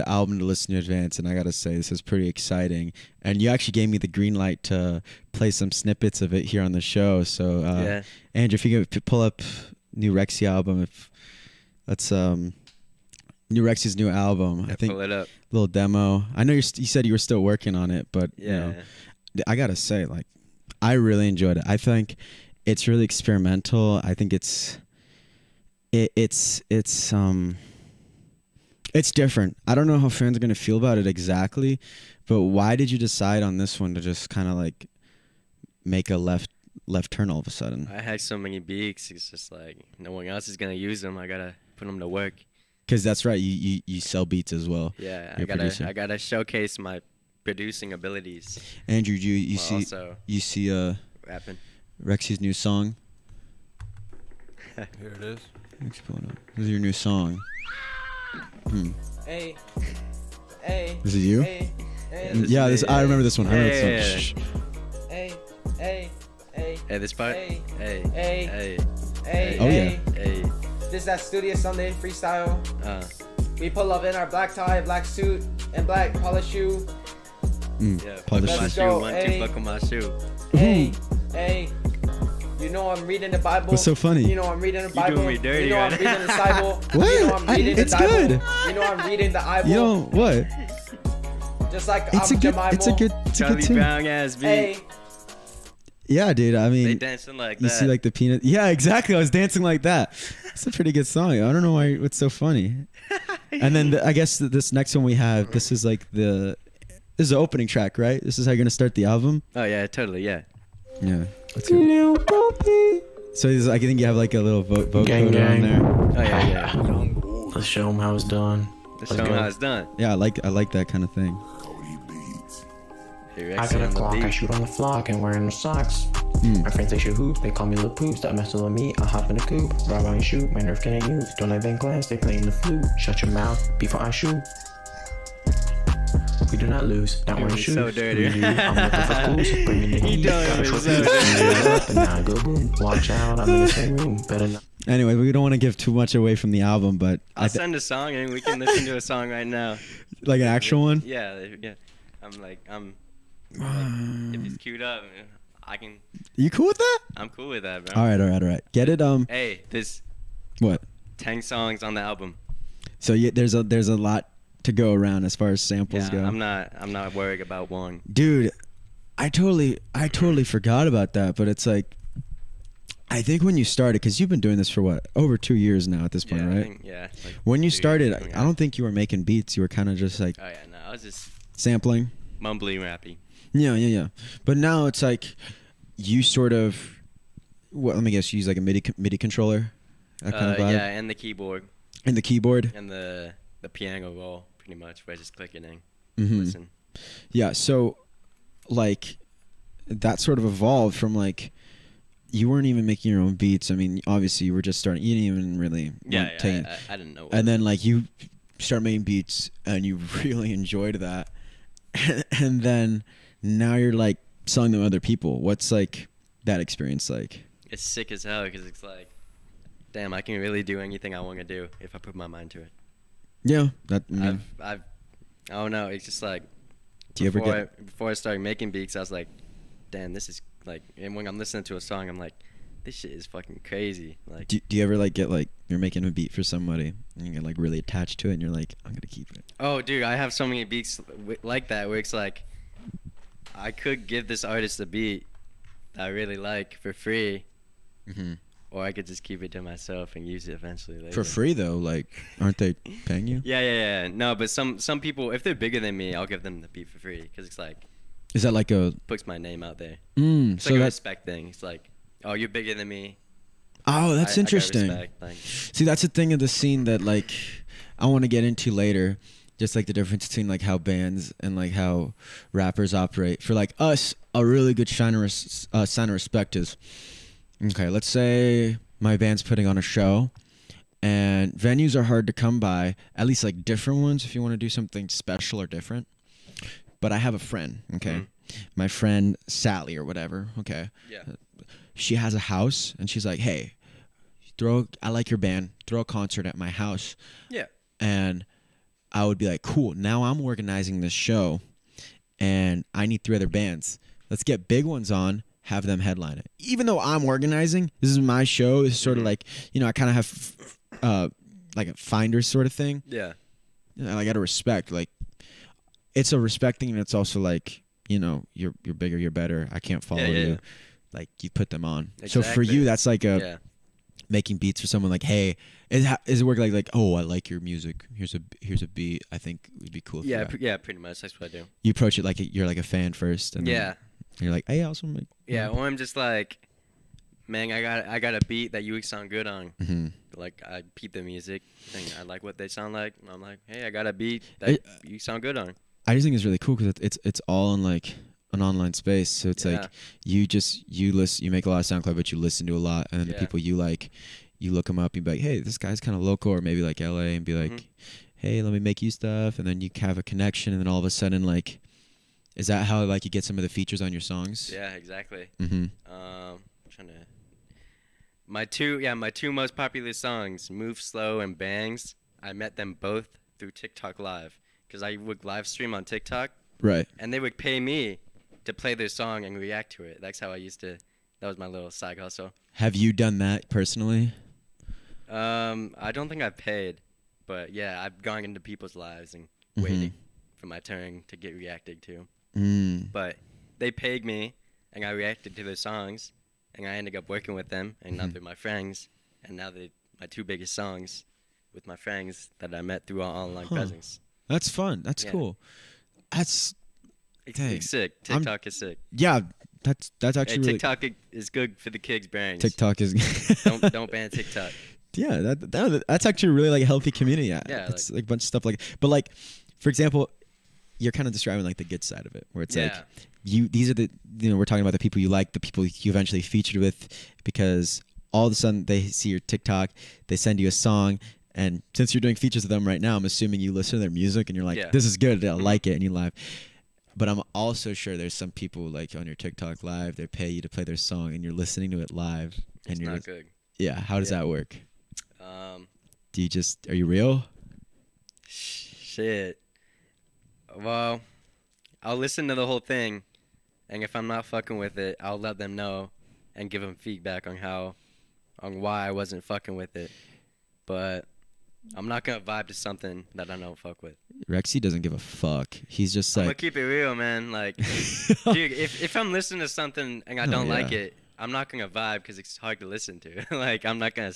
album to listen to in advance, and I gotta say this is pretty exciting. And you actually gave me the green light to play some snippets of it here on the show. So, yeah. Andrew, if you could pull up new RQSY album, if that's new RQSY's new album, Yeah, I think pull it up. little demo. I know you said you were still working on it, but Yeah. you know, I gotta say, like, I really enjoyed it. I think it's really experimental. I think it's different. I don't know how fans are gonna feel about it exactly, but why did you decide on this one to just kind of like make a left turn all of a sudden? I had so many beats. It's just like no one else is gonna use them. I gotta put them to work. Because that's right. You sell beats as well. Yeah, You're a producer. I gotta showcase my producing abilities. Andrew, while see also rapping. RQSY's new song? Here it is. Thanks for pulling up. This is your new song. Hey, hey. This is you? Hey, hey, Yeah, I remember this one. I remember Yeah. this one. Shh. hey, hey, hey. Hey, this part. Hey, Hey, hey, hey, hey. Oh, hey. yeah. hey. This is that Studio Sunday freestyle. We pull up in our black tie, black suit, and black polished shoe. Yeah, Polish buckle my Let's shoe. go, 1, hey. 2, buckle my shoe. Hey, hey. You know I'm reading the Bible. What's so funny? You know I'm reading the Bible. doing me dirty you know I'm right reading the Bible. What? You know I'm reading the It's Bible. good. You know I'm reading the Bible. You know what? Just like It's a good Charlie tune. Brown ass beat. Hey, Yeah, dude. I They mean, dancing like you that. see like the peanut. Yeah, exactly. I was dancing like that. It's a pretty good song. I don't know why what's so funny. And then I guess this next one we have. This is like this is the opening track, right? This is how you're gonna start the album. Oh yeah, totally. Yeah. Yeah. Let's go. So I think you have like a little vote Gang, coder on gang. there. Oh yeah, yeah. Let's show them how it's done. Let's Let's show 'em go. how it's done. Yeah, I like that kind of thing. Hey, I Rex got a on the clock, I beat. shoot on the flock and wearing the socks. My friends they shoot hoops, they call me Lil Poops. Stop messing with me, I hop in the coop. Rob and shoot, my nerve can't use. Don't let them class, they playing the flute. Shut your mouth before I shoot. We do not lose, not wearing He's shoes. so dirty. We do, I'm looking for clues, bring me the He heat. done Got a it short so fuse, dirty. turn it up, and now I go boom. Watch out, I'm in the same room. Better not. Anyway, we don't want to give too much away from the album, but I'll send a song and we can listen to a song right now. like an actual one. Yeah, yeah. I'm if it's queued up, I can. You cool with that? I'm cool with that, bro. All right. Get it. Hey, there's What? 10 songs on the album. So there's a lot to go around as far as samples Yeah, go. I'm not worried about one. Dude, I totally forgot about that. But it's like, I think when you started, because you've been doing this for what, over 2 years now at this point, Yeah, I right? think, yeah. Like When you 2 years, started, something I don't think you were making beats. You were kind of just like Oh yeah, no, I was just sampling. mumbly rappy. Yeah. But now it's like you sort of, let me guess, you use like a MIDI controller, that kind of vibe, Yeah, and the keyboard and the keyboard. and the piano roll, pretty much, where I just click it in. Mhm. Listen. Yeah, so like that sort of evolved from like you weren't even making your own beats. I mean, obviously you were just starting. You didn't even really Yeah, take- I didn't know. and then like you start making beats and you really enjoyed that, and then now you're like selling them to other people. What's like that experience like? It's sick as hell because it's like, damn, I can really do anything I want to do if I put my mind to it. Yeah, that. I don't know. It's just like Do you ever before I started making beats, I was like, damn, this is like. And when I'm listening to a song, I'm like, this shit is fucking crazy. Like, do you ever like get like you're making a beat for somebody and you get like really attached to it and you're like, I'm gonna keep it. oh, dude, I have so many beats like that where it's like, I could give this artist a beat that I really like for free, Mm-hmm. or I could just keep it to myself and use it eventually later. For free though, like aren't they paying you? Yeah. No, but some people, if they're bigger than me, I'll give them the beat for free because it's like Is that like a? puts my name out there. It's So like a that's respect thing. It's like, oh, you're bigger than me. oh, that's I got interesting. respect, like, See, that's a thing of the scene that like I want to get into later. just like the difference between like how bands and like how rappers operate. For like us, a really good sign of respect is, okay, let's say my band's putting on a show, and venues are hard to come by, at least like different ones if you want to do something special or different. But I have a friend, okay? My friend Sally or whatever, okay? Yeah. She has a house, and she's like, hey, I like your band, throw a concert at my house. Yeah. And I would be like, cool, now I'm organizing this show, and I need 3 other bands. Let's get big ones on, have them headline it. Even though I'm organizing, this is my show. It's sort of like, you know, I kind of have like a finder sort of thing. Yeah. I got to respect, like, it's a respect thing, and it's also like, you know, you're bigger, you're better. I can't follow you. Like, you put them on. Exactly. So for you, that's like a making beats for someone. Like, hey, is it work like oh, I like your music. Here's a beat. I think it would be cool. Yeah, pretty much. That's what I do. You approach it like you're like a fan first, and then you're like, hey, I also make. Yeah, or I'm just like, man, I got a beat that you sound good on. Like, I beat the music, and I like what they sound like. And I'm like, hey, I got a beat that you sound good on. I just think it's really cool because it's all in like an online space. So it's like you listen, you make a lot of SoundCloud, but you listen to a lot, and then the people you like, you look them up and be like, hey, this guy's kind of local, or maybe like LA, and be like, hey, let me make you stuff, and then you have a connection, and then all of a sudden, like, is that how like you get some of the features on your songs? Yeah, exactly. Trying to my two most popular songs, Move Slow and Bangs. I met them both through TikTok Live, because I would live stream on TikTok. Right. And they would pay me to play their song and react to it. That's how I used to. That was my little side hustle. Have you done that personally? I don't think I've paid, but yeah, I've gone into people's lives and waiting for my turn to get reacted to. But they paid me, and I reacted to their songs, and I ended up working with them, and now they're my friends, and now they're my 2 biggest songs with my friends that I met through our online presence. That's fun. That's cool. That's it's sick. TikTok is sick. Yeah, that's actually really. TikTok is good for the kids' brains. TikTok is. don't ban TikTok. Yeah, that's actually really like a healthy community. Yeah, it's like a bunch of stuff like. But like, for example, you're kind of describing like the good side of it, where it's like these are the we're talking about the people you like, the people you eventually featured with, because all of a sudden they see your TikTok, they send you a song. And since you're doing features of them right now, I'm assuming you listen to their music and you're like, this is good, I like it, and you live. But I'm also sure there's some people like on your TikTok live, they pay you to play their song and you're listening to it live. It's not good. Yeah, how does that work? Do you are you real? Shit. Well, I'll listen to the whole thing, and if I'm not fucking with it, I'll let them know and give them feedback on why I wasn't fucking with it. But I'm not gonna vibe to something that I don't fuck with. Rexy doesn't give a fuck. He's just like, I'm gonna keep it real, man. Like, dude, if I'm listening to something and I don't like it, I'm not gonna vibe because it's hard to listen to. Like, I'm not gonna.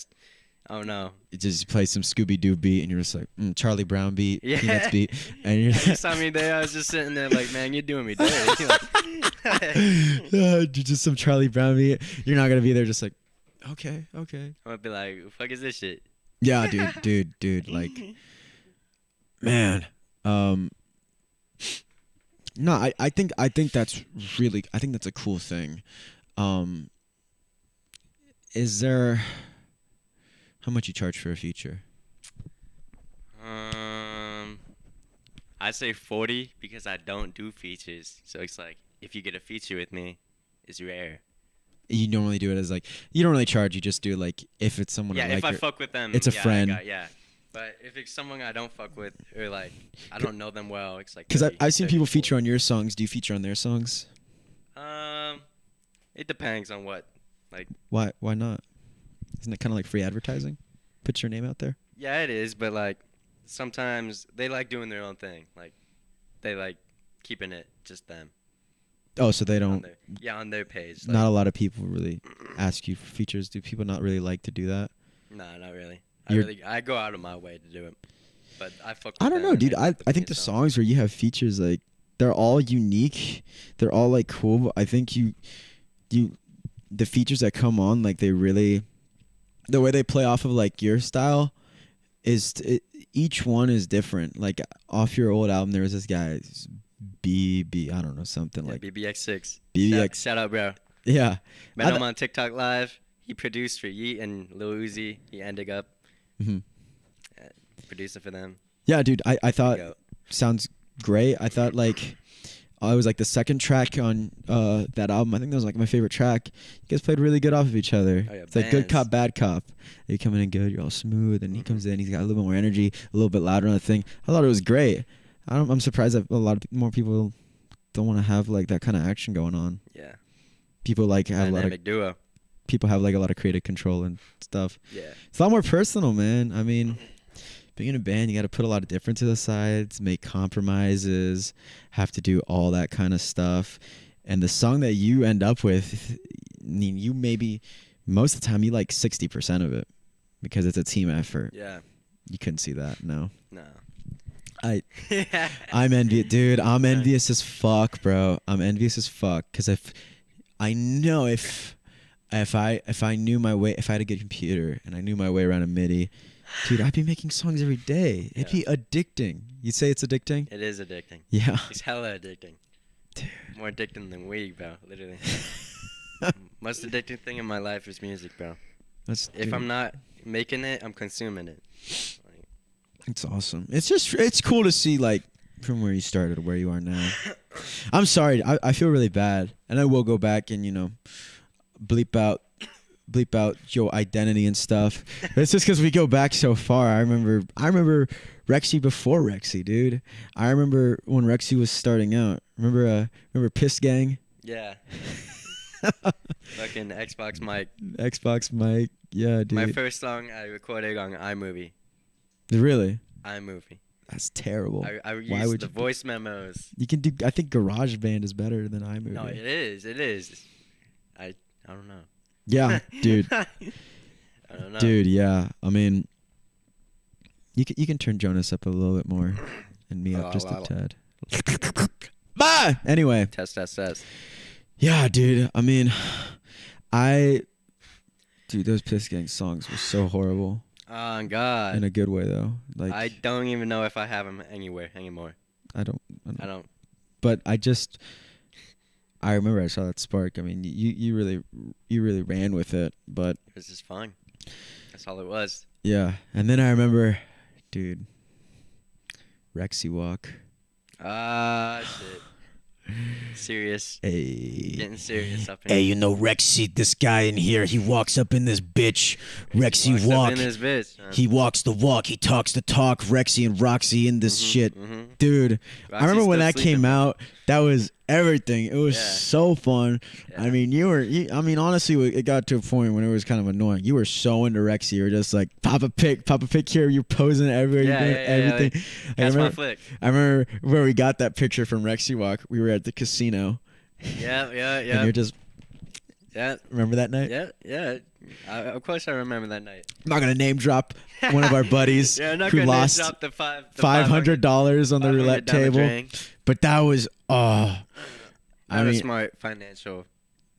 I don't know. You just play some Scooby Doo beat and you're just like, Charlie Brown beat, Peanuts beat, and you're. You saw me there. I was just sitting there like, man, you're doing me dirty. Just some Charlie Brown beat. You're not gonna be there just like, okay. I'm gonna be like, "What the fuck is this shit?" Yeah, dude, like, man, no, I think that's really, I think that's a cool thing. Is there, how much you charge for a feature? I'd say 40 because I don't do features. So it's like, if you get a feature with me, it's rare. You normally do it as like, you don't really charge, you just do like, if it's someone yeah, if I fuck with them, it's a friend. But if it's someone I don't fuck with, or like, I don't know them well, it's like. Because I've seen people feature on your songs. Do you feature on their songs? It depends on what, like. Why not? Isn't it kind of like free advertising? Put your name out there? Yeah, it is, but like, sometimes they like doing their own thing. Like, they like keeping it just them. Oh, so they don't. On their page. Like, not a lot of people really ask you for features. Do people not really like to do that? No, not really. I go out of my way to do it, but I fuck with I don't know, dude. I think the songs where you have features, like, they're all unique. They're all like cool. But I think the features that come on, like, they really, the way they play off of like your style, each one is different. Like off your old album, there was this guy, I don't know, something like BBX6. BBX. Shout out, bro. Yeah, Met him on TikTok Live. He produced for Yeet and Lil Uzi. He ended up producing for them. Yeah, dude. I thought sounds great. I thought like. It was like the second track on that album. I think that was like my favorite track. You guys played really good off of each other. Oh, yeah, it's like good cop, bad cop. You coming in good, you're all smooth, and he comes in, he's got a little bit more energy, a little bit louder on the thing. I thought it was great. I'm surprised that a lot of more people don't want to have like that kind of action going on. Yeah. People like have a lot of duo. People have like a lot of creative control and stuff. Yeah. It's a lot more personal, man. I mean, being in a band, you got to put a lot of differences aside, make compromises, have to do all that kind of stuff. And the song that you end up with, I mean, you maybe most of the time you like 60% of it because it's a team effort. Yeah. You couldn't see that, no. No. I'm envious, dude. I'm envious as fuck, bro. I'm envious as fuck because if I knew my way, if I had a good computer and I knew my way around a MIDI. Dude, I'd be making songs every day. It'd be addicting. You'd say it's addicting? It is addicting. Yeah. It's hella addicting. Dude. More addicting than weed, bro. Literally. Most addicting thing in my life is music, bro. If I'm not making it, I'm consuming it. Like, it's awesome. It's cool to see like from where you started to where you are now. I'm sorry. I feel really bad, and I will go back and bleep out your identity and stuff. It's just because we go back so far. I remember Rexy before Rexy, dude. I remember when Rexy was starting out. Remember Piss Gang? Yeah. Fucking Xbox mic. Xbox mic. Yeah, dude. My first song I recorded on iMovie. Really? iMovie. That's terrible. I used the voice memos. You can do. I think GarageBand is better than iMovie. No, it is. It is. I don't know. Yeah, dude. I don't know. Dude, yeah. I mean, you can turn Jonas up a little bit more, and me up just a tad. Bye. Anyway. Test. Yeah, dude. I mean, dude, those Piss Gang songs were so horrible. Oh God. In a good way though. Like I don't even know if I have them anywhere anymore. I don't. But I remember I saw that spark. I mean, you really ran with it, but it was just fun. That's all it was. Yeah, and then I remember, dude, Rexy Walk. Shit. Serious. Hey. Getting serious up in Hey, Rexy, this guy in here, he walks up in this bitch. Rexy Walk. Up in this bitch, he walks the walk. He talks the talk. Rexy and Roxy in this shit. Dude, Roxy's I remember when that came out, that was everything. It was so fun. Yeah. I mean, honestly, it got to a point when it was kind of annoying. You were so into Rexy. You were just like, pop a pic here. You're posing everywhere. You're doing everything. Catch my flick. I remember where we got that picture from Rexy Walk. We were at the casino. Yeah. And you're just... Yeah. Remember that night? Yeah. Of course I remember that night. I'm not going to name drop one of our buddies who lost the $500 on the roulette table. But that was... I mean, a smart financial.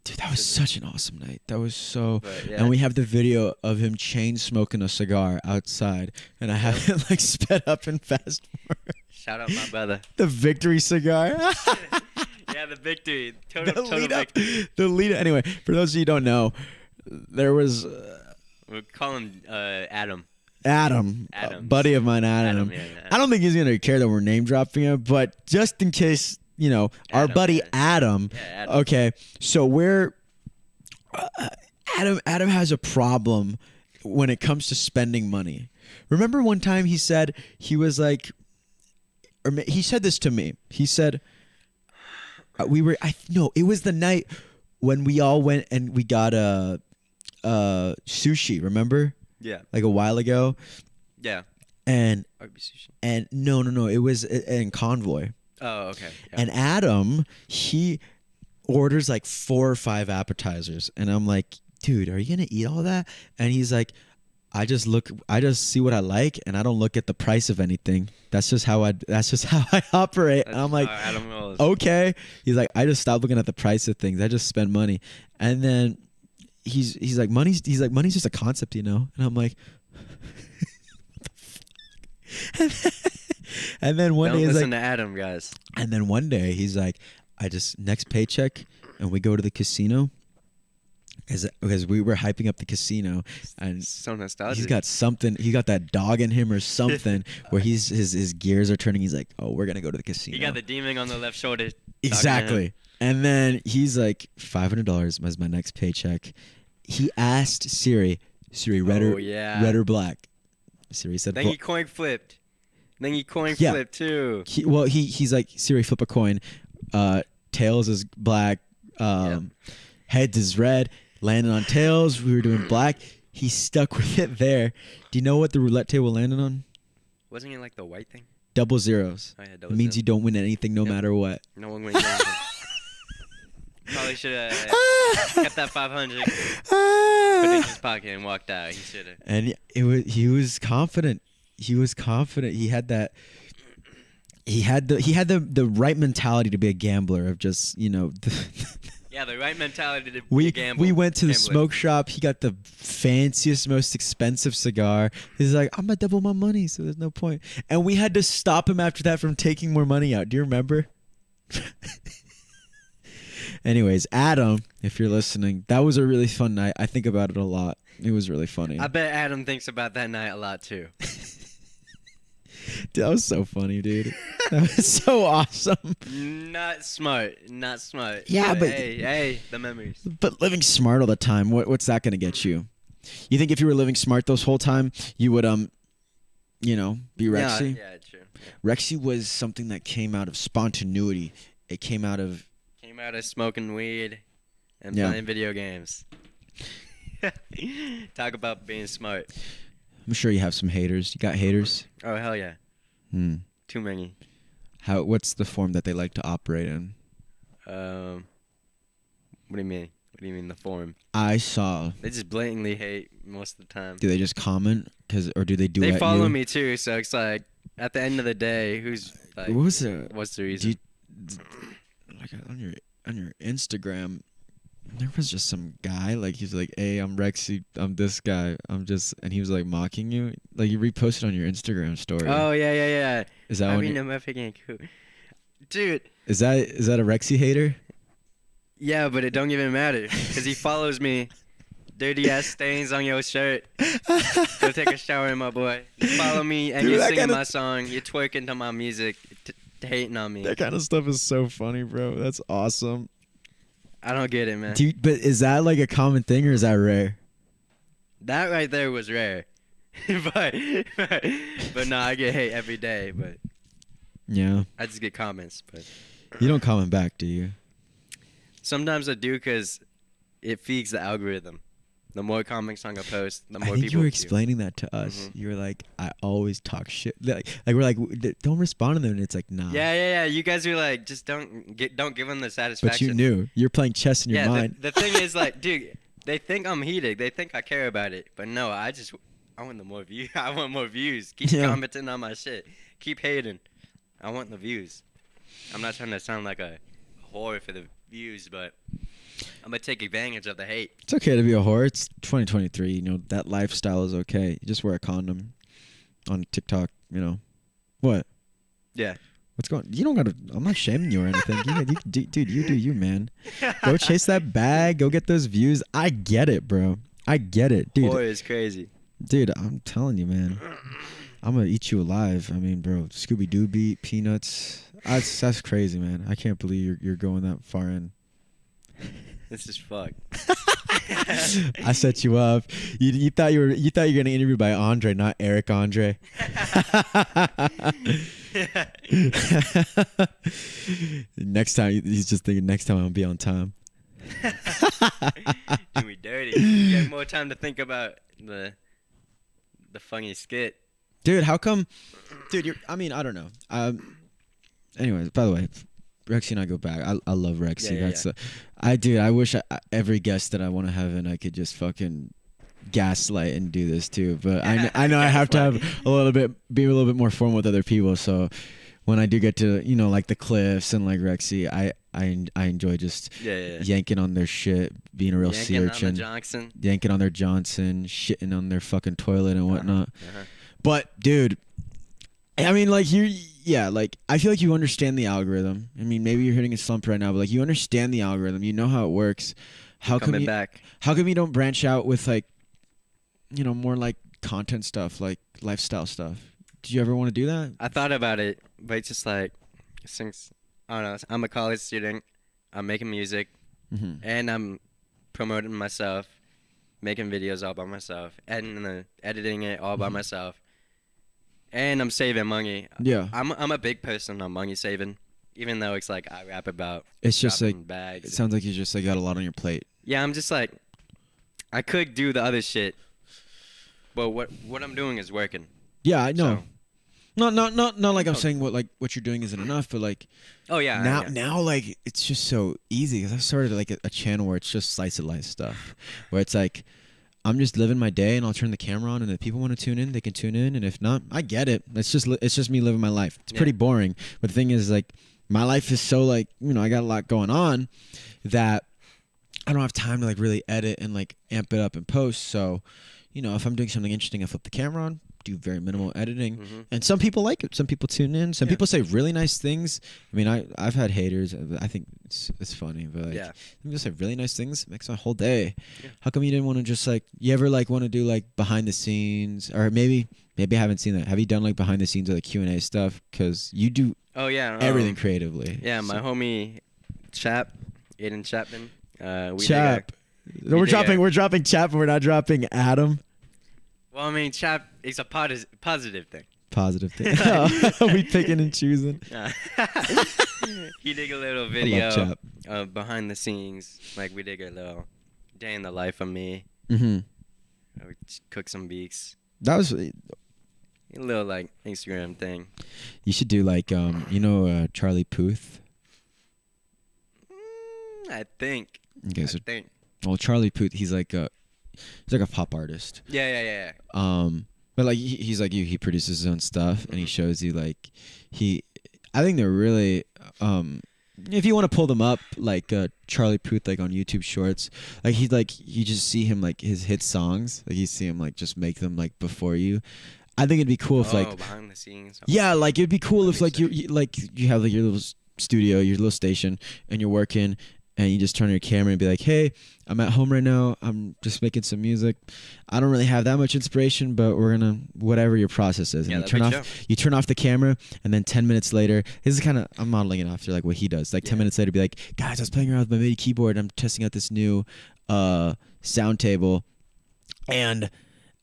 Dude, that was such an awesome night. That was so... Yeah. And we have the video of him chain smoking a cigar outside. And I have it like sped up and fast forward. Shout out my brother. The victory cigar. Yeah, the victory. Total victory. The lead up. Anyway, for those of you who don't know, there was... we'll call him Adam. Adam, a buddy of mine, Adam. I don't think he's going to care that we're name dropping him, but just in case... our buddy Adam. Yeah, Adam. Okay, so Adam has a problem when it comes to spending money. Remember one time he said he was like, he said this to me. He said it was the night when we all went and we got sushi. Remember? Yeah. Like a while ago. Yeah. And sushi. And no, it was in Convoy. Oh, okay. Yeah. And Adam, he orders like 4 or 5 appetizers. And I'm like, dude, are you going to eat all that? And he's like, I just see what I like and I don't look at the price of anything. That's just how I operate. And I'm like, okay. He's like, I just stopped looking at the price of things. I just spend money. And then he's like, money's just a concept, And I'm like, And then one Don't day he's listen like, to Adam, guys. and then one day he's like, I just next paycheck, and we go to the casino. Because we were hyping up the casino, and So nostalgic. he's got something. He got that dog in him or something, where his gears are turning. He's like, oh, we're gonna go to the casino. He got the demon on the left shoulder. Exactly. And then he's like, $500 was my next paycheck. He asked Siri, red or black. Siri said, Then he coin flipped. Yeah. Flipped too. he's like, Siri, flip a coin. Tails is black. Heads is red. Landed on tails. We were doing black. He stuck with it there. Do you know what the roulette table landed on? Wasn't it like the white thing? Double zeros. Oh, yeah, It means you don't win anything no matter what. No one wins anything. Probably should have kept that 500, put it in his pocket, and walked out. He should have. And he was confident. He was confident. He had that. He had the right mentality to be a gambler. Of just Yeah, the right mentality to we gamble. we went to the gambler. smoke shop. He got the fanciest, most expensive cigar. He's like, I'm gonna double my money, so there's no point. And we had to stop him after that from taking more money out. Do you remember? Anyways, Adam, if you're listening, that was a really fun night. I think about it a lot. It was really funny. I bet Adam thinks about that night a lot too. That was so funny, dude. That was so awesome. Not smart. Yeah, but hey, the memories. But living smart all the time, what's that gonna get you? You think if you were living smart this whole time, you would be Rexy? Yeah, true. Rexy was something that came out of spontaneity. It came out of Smoking weed and Yeah. playing video games. Talk about being smart. I'm sure you have some haters. You got haters? Oh hell yeah. Too many. What's the form that they like to operate in? What do you mean? What do you mean the form? I saw. They just blatantly hate most of the time. Do they just comment? Or do they do it They at follow you? me too, so it's like at the end of the day, who's like, What was it? what's the reason? Like on your Instagram, there was just some guy, like he's like, hey, I'm Rexy, I'm this guy, and he was like mocking you, like you reposted on your Instagram story. Oh yeah. Is that I one? mean, I'm freaking cool, dude. Is that a Rexy hater? Yeah, but it don't even matter because he follows me. Dirty ass stains on your shirt. Go take a shower, my boy. You follow me and Dude, you're that singing kinda- my song. You're twerking to my music, hating on me. That kind of stuff is so funny, bro. That's awesome. I don't get it, man. But is that like a common thing or is that rare? That right there was rare. but no, I get hate every day. But Yeah. I just get comments. But You don't comment back, do you? sometimes I do because it feeds the algorithm. The more comments on a post, the more I think people you were view. explaining that to us. Mhm. You were like, I always talk shit. Like we're like, don't respond to them. And it's like, nah. Yeah. You guys are like, just don't give them the satisfaction. But you knew. You're playing chess in your mind. The thing is, like, dude, they think I'm heated. They think I care about it. But no, I want the more views. I want more views. Keep Yeah. commenting on my shit. Keep hating. I want the views. I'm not trying to sound like a whore for the views, but I'm gonna take advantage of the hate. It's okay to be a whore. It's 2023. You know, that lifestyle is okay. You just wear a condom on TikTok, you know. What? Yeah. What's going You don't got to. I'm not shaming you or anything. Dude, you do you, man. Go chase that bag. Go get those views. I get it, bro. I get it. Dude, Whore is crazy. Dude, I'm telling you, man. I'm going to eat you alive. I mean, bro, Scooby-Doo beat, peanuts. That's crazy, man. I can't believe you're going that far in. This is fucked. I set you up. You thought you were getting interviewed by Andre, not Eric Andre. Next time, he's just thinking. Next time I'll be on time. Do me dirty. You have more time to think about the funny skit. Dude, how come? Dude, I mean, I don't know. Anyways, by the way, Rexy and I go back. I love Rexy. Yeah. I wish every guest that I want to have in, I could just fucking gaslight and do this too. But I know I have to have be a little bit more formal with other people. So when I do get to, you know, like the Cliffs and like Rexy, I enjoy just yanking on their shit, being a real sea urchin, yanking on their Johnson, shitting on their fucking toilet and whatnot. Uh-huh. But dude, I mean, like yeah, like I feel like you understand the algorithm. I mean, maybe you're hitting a slump right now, but like you understand the algorithm. You know how it works. How come Coming you? back. How come you don't branch out with like, more like content stuff, like lifestyle stuff? Do you ever want to do that? I thought about it, but it's just like, since I don't know, I'm a college student, I'm making music, and I'm promoting myself, making videos all by myself, editing it all by myself, and I'm saving money. Yeah. I'm a big person on money saving, even though it's like I rap about. It's just dropping like bags. it sounds like you just like got a lot on your plate. Yeah, I'm just like, I could do the other shit, but what I'm doing is working. Yeah, I know. So, Not like I'm saying what you're doing isn't enough, but like oh yeah. now like it's just so easy because I started like a channel where it's just slice of life stuff, where it's like I'm just living my day and I'll turn the camera on and if people want to tune in, they can tune in, and if not, I get it. It's just me living my life. It's pretty boring, but the thing is like my life is so like I got a lot going on that I don't have time to like really edit and like amp it up and post. So if I'm doing something interesting, I flip the camera on, do very minimal editing, and some people like it. Some people tune in. Some people say really nice things. I mean, I've had haters. I think it's funny, but like, people say really nice things. It makes my whole day. Yeah. How come you didn't want to just like you ever like want to do like behind the scenes, or maybe I haven't seen that. Have you done like behind the scenes or like Q&A stuff? Because you do. Oh yeah. Everything creatively. Yeah, my homie Aiden Chapman. We're dropping Chap, but we're not dropping Adam. Well, I mean, Chap is a positive thing. Positive thing. We picking and choosing. He did a little video behind the scenes. Like, we did a little day in the life of me. We cooked some beaks. That was a little, like, Instagram thing. You should do, like, Charlie Puth? I think. Okay, so, well, Charlie Puth, he's like a pop artist. Yeah. But like he's like you, he produces his own stuff and he shows you like I think they're really if you want to pull them up like Charlie Puth like on YouTube Shorts, like you just see him like his hit songs, like you see him like just make them like before you. I think it'd be cool if like behind the scenes. Yeah, like it'd be cool if like you have like your little studio, your little station, and you're working. And you just turn your camera and be like, hey, I'm at home right now. I'm just making some music. I don't really have that much inspiration, but we're going to, whatever your process is. And you turn off the camera, and then 10 minutes later, this is kind of, I'm modeling it after like what he does. Like 10 minutes later, be like, guys, I was playing around with my MIDI keyboard. I'm testing out this new sound table. And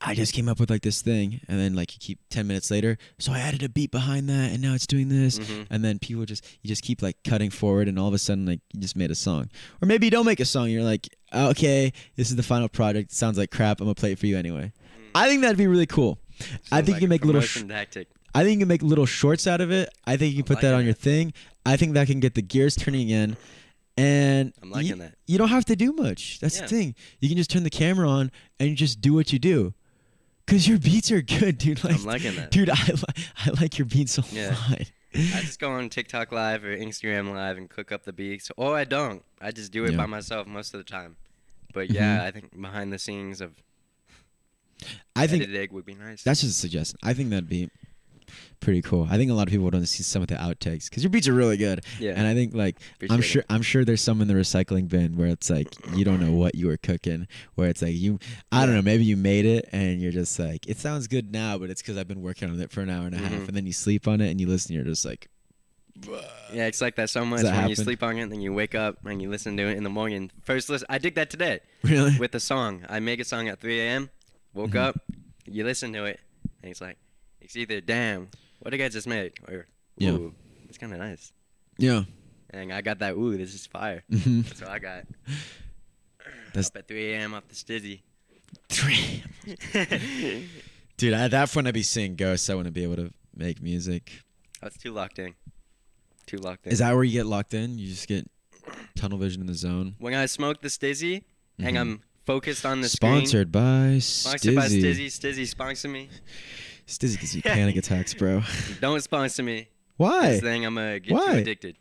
I just came up with like this thing, and then like you keep 10 minutes later, so I added a beat behind that, and now it's doing this, and then you just keep like cutting forward, and all of a sudden like you just made a song. Or maybe you don't make a song, you're like, okay, this is the final product, it sounds like crap, I'm gonna play it for you anyway. I think that'd be really cool. I think you can make little I think you can make little shorts out of it. I think you can put that on your thing. I think that can get the gears turning again. And I'm liking that. You don't have to do much. That's the thing. You can just turn the camera on and you just do what you do. Because your beats are good, dude. Like, I'm liking that. Dude, I like your beats a lot. I just go on TikTok Live or Instagram Live and cook up the beats. Or I don't. I just do it by myself most of the time. But yeah, I think behind the scenes of edited egg would be nice. That's just a suggestion. I think that'd be pretty cool. I think a lot of people would want to see some of the outtakes because your beats are really good. Yeah. And I think like I'm sure there's some in the recycling bin where it's like you don't know what you were cooking, where it's like I don't know, maybe you made it and you're just like, it sounds good now, but it's because I've been working on it for an hour and a half, and then you sleep on it and you listen, you're just like, yeah, it's like that so much when you sleep on it and then you wake up and you listen to it in the morning. First listen, I did that today. Really? With a song. I make a song at 3 a.m. Woke up, you listen to it, and it's like, it's either damn, what did I just made? Or ooh, it's kind of nice. Yeah. And I got that, ooh, this is fire. That's what I got. Up at 3 a.m. off the stizzy. 3 a.m. Dude, at that point I'd be seeing ghosts. I wouldn't be able to make music. I was too locked in. Is that where you get locked in? You just get tunnel vision in the zone? When I smoke the stizzy and I'm focused on the Sponsored by Stizzy. Sponsored by Stizzy. Stizzy, sponsor me. Stizzy gives you panic attacks, bro. Don't sponsor me. Why? This thing, I'm going to get too addicted.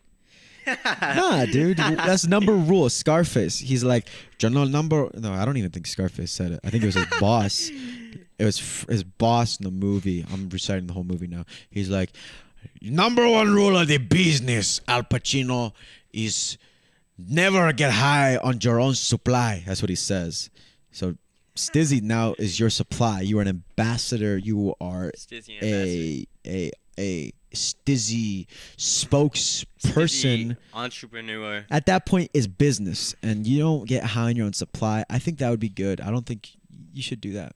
Nah, dude. That's number rule. Scarface. He's like, general number. No, I don't even think Scarface said it. I think it was his boss. it was his boss in the movie. I'm reciting the whole movie now. He's like, number one rule of the business, Al Pacino, is never get high on your own supply. That's what he says. So Stizzy now is your supply. You are an ambassador. You are a Stizzy spokesperson. Stizzy entrepreneur. At that point, is business, and you don't get high on your own supply. I think that would be good. I don't think you should do that.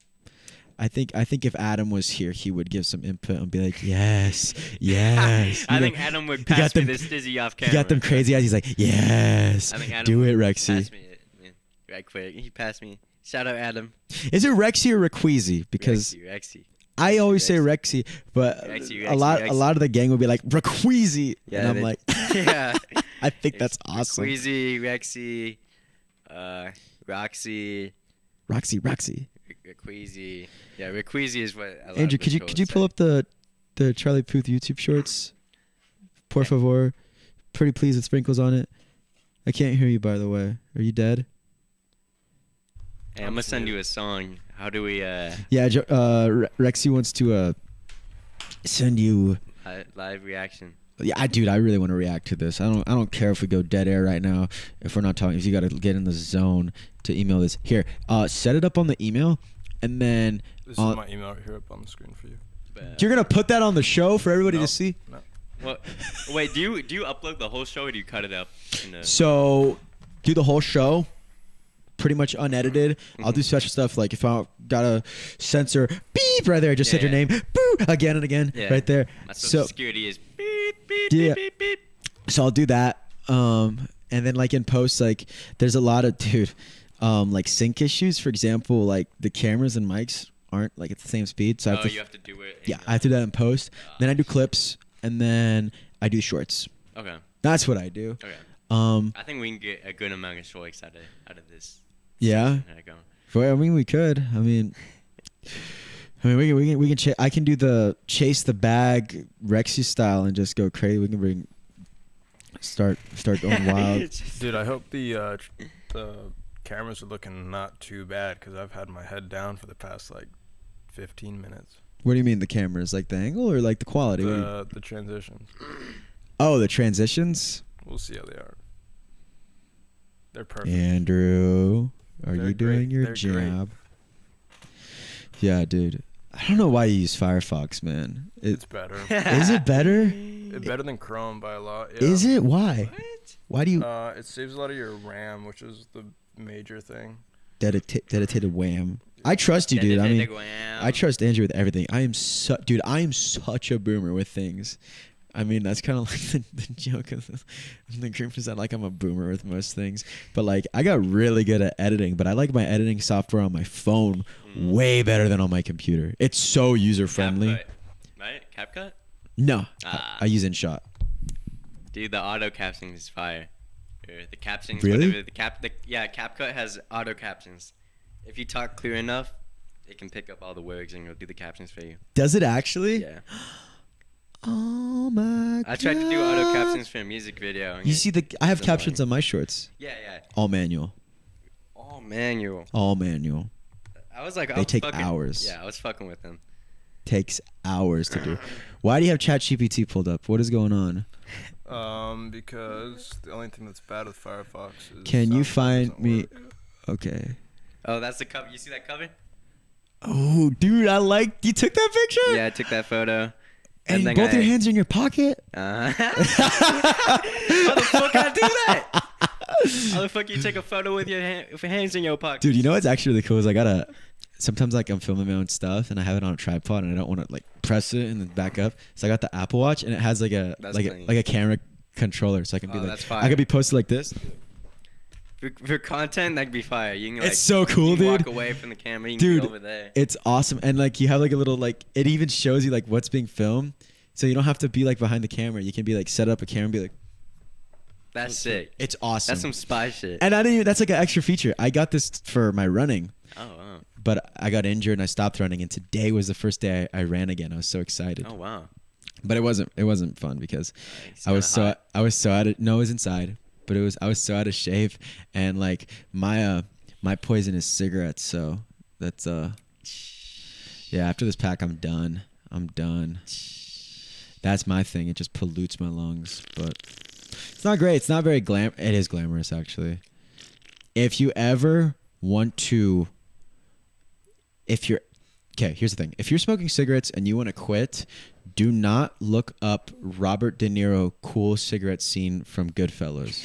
I think if Adam was here, he would give some input and be like, yes. I think Adam would pass me the Stizzy off camera. He got them crazy eyes. He's like, yes. I think Adam do it, would Rexy. Pass me it, man. Right quick. He passed me. Shout out Adam. Is it Rexy or Requeezy? Because Rexy. I always say Rexy, but Rexy, a lot of the gang will be like Requeezy, yeah, and I'm like, yeah. I think that's awesome. Requeezy, Rexy, Roxy, Roxy. Requeezy. Yeah, Requeezy is what I love. Andrew, could you pull up the Charlie Puth YouTube shorts? Por favor. Pretty please with sprinkles on it. I can't hear you, by the way. Are you dead? Hey, I'm gonna send you a song. How do we Yeah, Rexy wants to send you live reaction? Yeah, dude, I really want to react to this. I don't care if we go dead air right now. If we're not talking, if you got to get in the zone to email this. Here, set it up on the email, and then this is my email right here up on the screen for you. You're gonna put that on the show for everybody to see. No. What? Wait, do you upload the whole show or do you cut it up? So, do the whole show, pretty much unedited. I'll do special stuff like if I gotta censor beep right there, just said your name, boo, again and again, right there. My social security is beep beep yeah. beep beep beep. So I'll do that. And then like in post, like there's a lot of like sync issues. For example, like the cameras and mics aren't like at the same speed. So you have to do it. Yeah, I have to do that in post. Then I do clips, and then I do shorts. Okay. That's what I do. Okay. I think we can get a good amount of shorts out of this. Yeah. Well, I mean, we could. I mean, we can. I can do the chase the bag Rexy style and just go crazy. We can start going wild. Dude, I hope the cameras are looking not too bad because I've had my head down for the past like 15 minutes. What do you mean the cameras? Like the angle or like the quality? The transitions. Oh, the transitions? We'll see how they are. They're perfect. Andrew, are They're you doing great. your They're job? Yeah, dude. I don't know why you use Firefox, man. It's better. Is it better? It's better than Chrome by a lot. Yeah. Is it? Why? What? Why do you? It saves a lot of your RAM, which is the major thing. Dedicated wham. I trust you, dude. I mean, I trust Andrew with everything. I am such a boomer with things. I mean, that's kind of like the joke of the group is that like I'm a boomer with most things. But like I got really good at editing, but I like my editing software on my phone way better than on my computer. It's so user friendly. CapCut, right? CapCut? No, I use InShot. Dude, the auto captioning is fire. Or the captions. Really? CapCut has auto captions. If you talk clear enough, it can pick up all the words and it'll do the captions for you. Does it actually? Yeah. Oh my god. I tried to do auto captions for a music video. You see I have captions on my shorts. Yeah. All manual. All manual. All manual. I was like, they take hours. Yeah, I was fucking with them. Takes hours to do. Why do you have ChatGPT pulled up? What is going on? Because the only thing that's bad with Firefox is. Can you find me? Okay. Oh, that's the cover. You see that cover? Oh, dude, you took that picture? Yeah, I took that photo. And both your hands are in your pocket? How the fuck I do that? How the fuck you take a photo with your hands in your pocket? Dude, you know what's actually really cool is sometimes like I'm filming my own stuff and I have it on a tripod and I don't want to like press it and then back up. So I got the Apple Watch and it has like a camera controller, so I can be like, I could be posted like this. For content, that'd be fire. You can it's so cool, dude. Walk away from the camera. You can go over there. It's awesome, and like you have like a little like it even shows you like what's being filmed, so you don't have to be like behind the camera. You can be like set up a camera and be like. That's sick. It's awesome. That's some spy shit. And that's like an extra feature. I got this for my running. Oh wow. But I got injured and I stopped running, and today was the first day I ran again. I was so excited. Oh wow. But it wasn't fun because I was so out of, no, it was inside. But I was so out of shape, and like my poison is cigarettes, so that's Yeah, after this pack, I'm done. I'm done. That's my thing. It just pollutes my lungs, but it's not great. It's not very It is glamorous, actually. If you ever want to, okay, here's the thing. If you're smoking cigarettes and you want to quit, do not look up Robert De Niro cool cigarette scene from Goodfellas.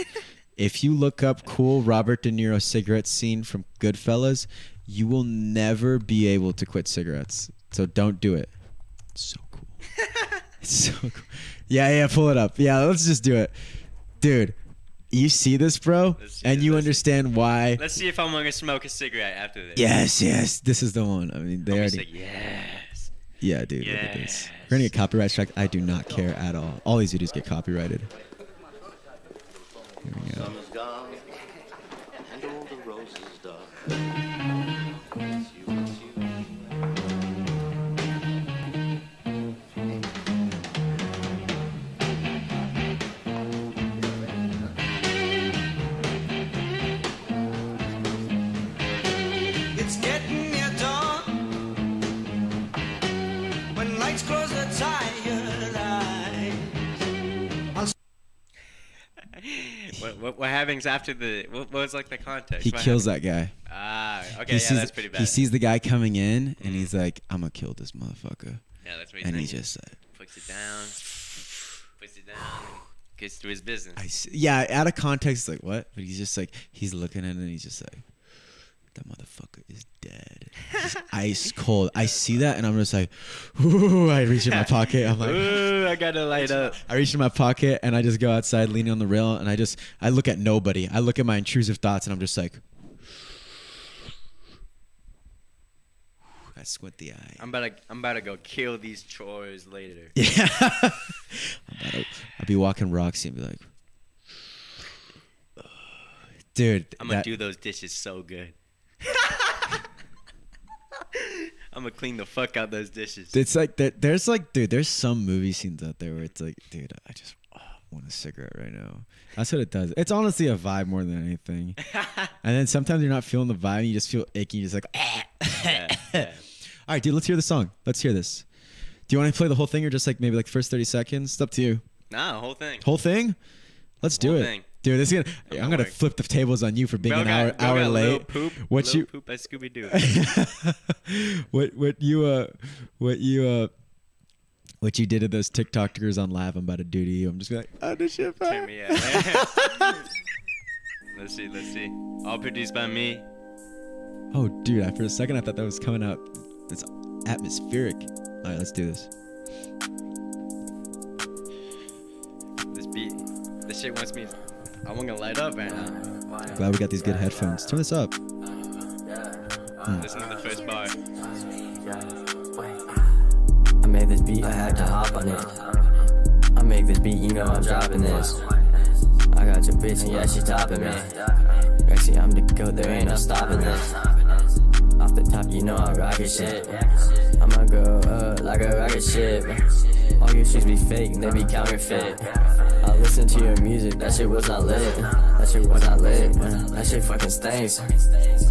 If you look up cool Robert De Niro cigarette scene from Goodfellas, you will never be able to quit cigarettes. So don't do it. It's so cool. It's so cool. Yeah, pull it up. Yeah, let's just do it. Dude, you see this, bro? And you understand why. Let's see if I'm going to smoke a cigarette after this. Yes. This is the one. I mean, they already. Like, yes. Yeah, dude, look at this. We're going to get copyright strike. I do not care at all. All these videos get copyrighted. Here we go. Summer's gone, and all the roses done. It's you, it's you. It's getting near dawn. When lights close the tired eyes. What happens after the? What was like the context? He kills that guy. Ah, okay, that's pretty bad. He sees the guy coming in, and he's like, "I'm gonna kill this motherfucker." Yeah, that's what he's And thinking. he just like puts it down, and gets to his business. Yeah, out of context, it's like what? But he's just like, he's looking at it, and he's just like, that motherfucker is dead. He's ice cold. I see that, and I'm just like, ooh, I reach in my pocket. I'm like, ooh, I gotta light up. I reach in my pocket, and I just go outside leaning on the rail, and I look at nobody. I look at my intrusive thoughts, and I'm just like, I squint the eye. I'm about to go kill these chores later. Yeah. I'll be walking Roxy and be like, dude. I'm gonna do those dishes so good. I'm gonna clean the fuck out those dishes. It's like there's like, dude, there's some movie scenes out there where it's like, dude, I just want a cigarette right now. That's what it does. It's honestly a vibe more than anything. And then sometimes you're not feeling the vibe, and you just feel icky. You're just like, Yeah. All right, dude, let's hear the song. Let's hear this. Do you want to play the whole thing or just like maybe like first 30 seconds? It's up to you. Nah, whole thing. Whole thing? Let's do it. Thing. Dude, this is gonna, I'm gonna flip the tables on you for being an hour late. Poop, What you poop at Scooby Doo. what you did to those TikTokers on Live, I'm about to do to you. I'm just like, oh, this shit. Turn me out. Let's see. All produced by me. Oh, dude, for a second I thought that was coming out. It's atmospheric. All right, let's do this. This beat, this shit wants me. I want to light up right now. Glad we got these good headphones. Turn this up. Listen to the first bar. I made this beat, I had to hop on it. I make this beat, you know I'm dropping this. I got your bitch and yeah, she topping me. Rexy, I'm the goat, there ain't no stopping this. Off the top, you know I rock your shit. I'ma go like a rocket ship. All your shits be fake, they be counterfeit. I listen to your music, that shit was not lit. That shit was not lit. That shit fucking stinks.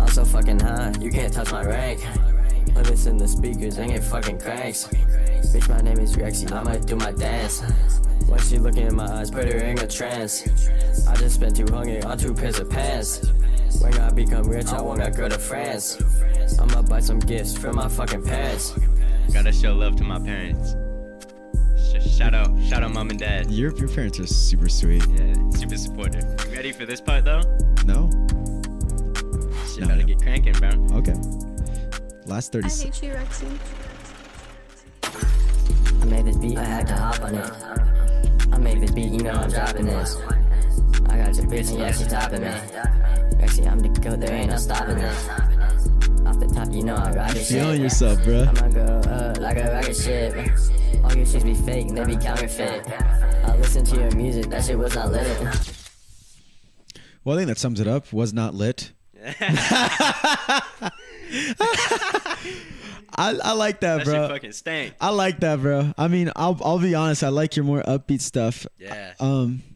I'm so fucking high, you can't touch my rank. I listen to speakers and get fucking cranks. Bitch, my name is Rexy, I'ma do my dance. When she looking in my eyes, put her in a trance. I just spent 200 on 2 pairs of pants. When I become rich, I wanna go to France. I'ma buy some gifts for my fucking parents. Gotta show love to my parents. Shout out mom and dad. Your parents are super sweet. Yeah, super supportive. You ready for this part though? No? Shit, gotta get cranking, bro. Okay. Last 30 I seconds. hate you, Rexy. I made this beat, I had to hop on it. I made this beat, you know I'm dropping this. I got your bitch and yeah, she topping me. Rexy, I'm the goat, there ain't no stopping this. Off the top, you know I rock your shit. Feeling yourself, bro. I'ma go like a rocket ship. All your shits be fake, they be counterfeit. I listen to your music, that shit was not lit. Well, I think that sums it up. Was not lit. I like that, bro. That shit fucking stank. I like that, bro. I mean, I'll be honest. I like your more upbeat stuff. Yeah.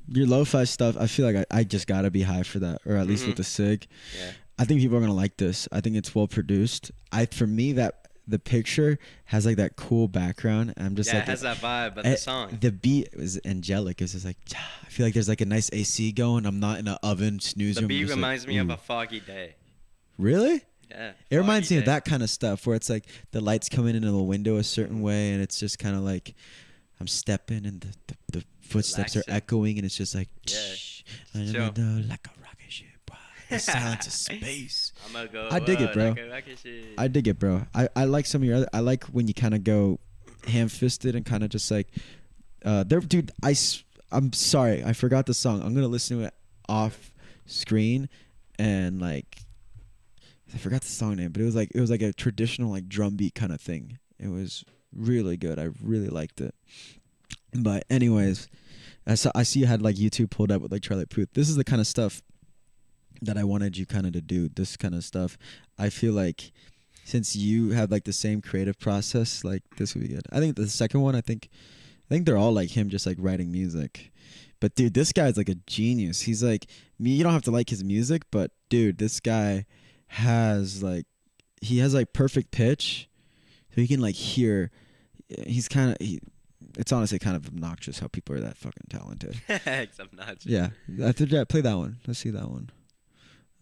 Your lo-fi stuff. I feel like I just gotta be high for that, or at least with the sig. Yeah. I think people are gonna like this. I think it's well produced. For me, that the picture has like that cool background. I'm just like it has that vibe, but the song. The beat was angelic. It's just like I feel like there's like a nice AC going. I'm not in an oven snooze The room. beat reminds me of a foggy day. Really? Yeah. It reminds me of that kind of stuff where it's like the lights coming into the window a certain way, and it's just kind of like I'm stepping, and the footsteps are echoing, and it's just like like a rocket ship. The silence of space. I'm gonna go. I dig it, bro. Like a rocket ship. I dig it, bro. I like some of your other. I like when you kind of go ham-fisted and kind of just like, dude. I'm sorry, I forgot the song. I'm gonna listen to it off screen, and like, I forgot the song name, but it was like a traditional like drum beat kind of thing. It was really good. I really liked it. But anyways, I see you had like YouTube pulled up with like Charlotte Puth. This is the kind of stuff that I wanted you kind of to do. This kind of stuff. I feel like since you have like the same creative process, like this would be good. I think the second one, I think they're all like him, just like writing music. But dude, this guy's like a genius. He's like me. You don't have to like his music, but dude, this guy has like perfect pitch, so you can like hear. He's kind of it's honestly kind of obnoxious how people are that fucking talented. It's obnoxious. Yeah, play that one. Let's see that one.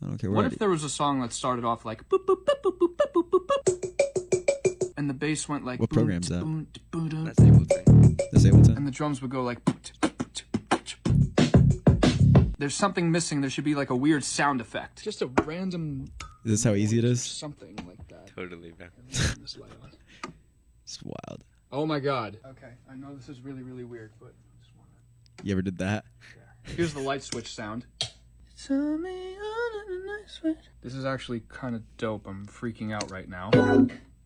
I don't care. What if there was a song that started off like boop, boop, boop, boop, boop, boop, boop, boop, boop, and the bass went like what program's that? That's Ableton. That's Ableton. And the drums would go like. There's something missing. There should be like a weird sound effect. Just a random. Is this how easy it is? Something like that. Totally, man. It's wild. Oh my god. Okay, I know this is really, really weird, but I just wanna... You ever did that? Yeah. Here's the light switch sound. This is actually kind of dope. I'm freaking out right now.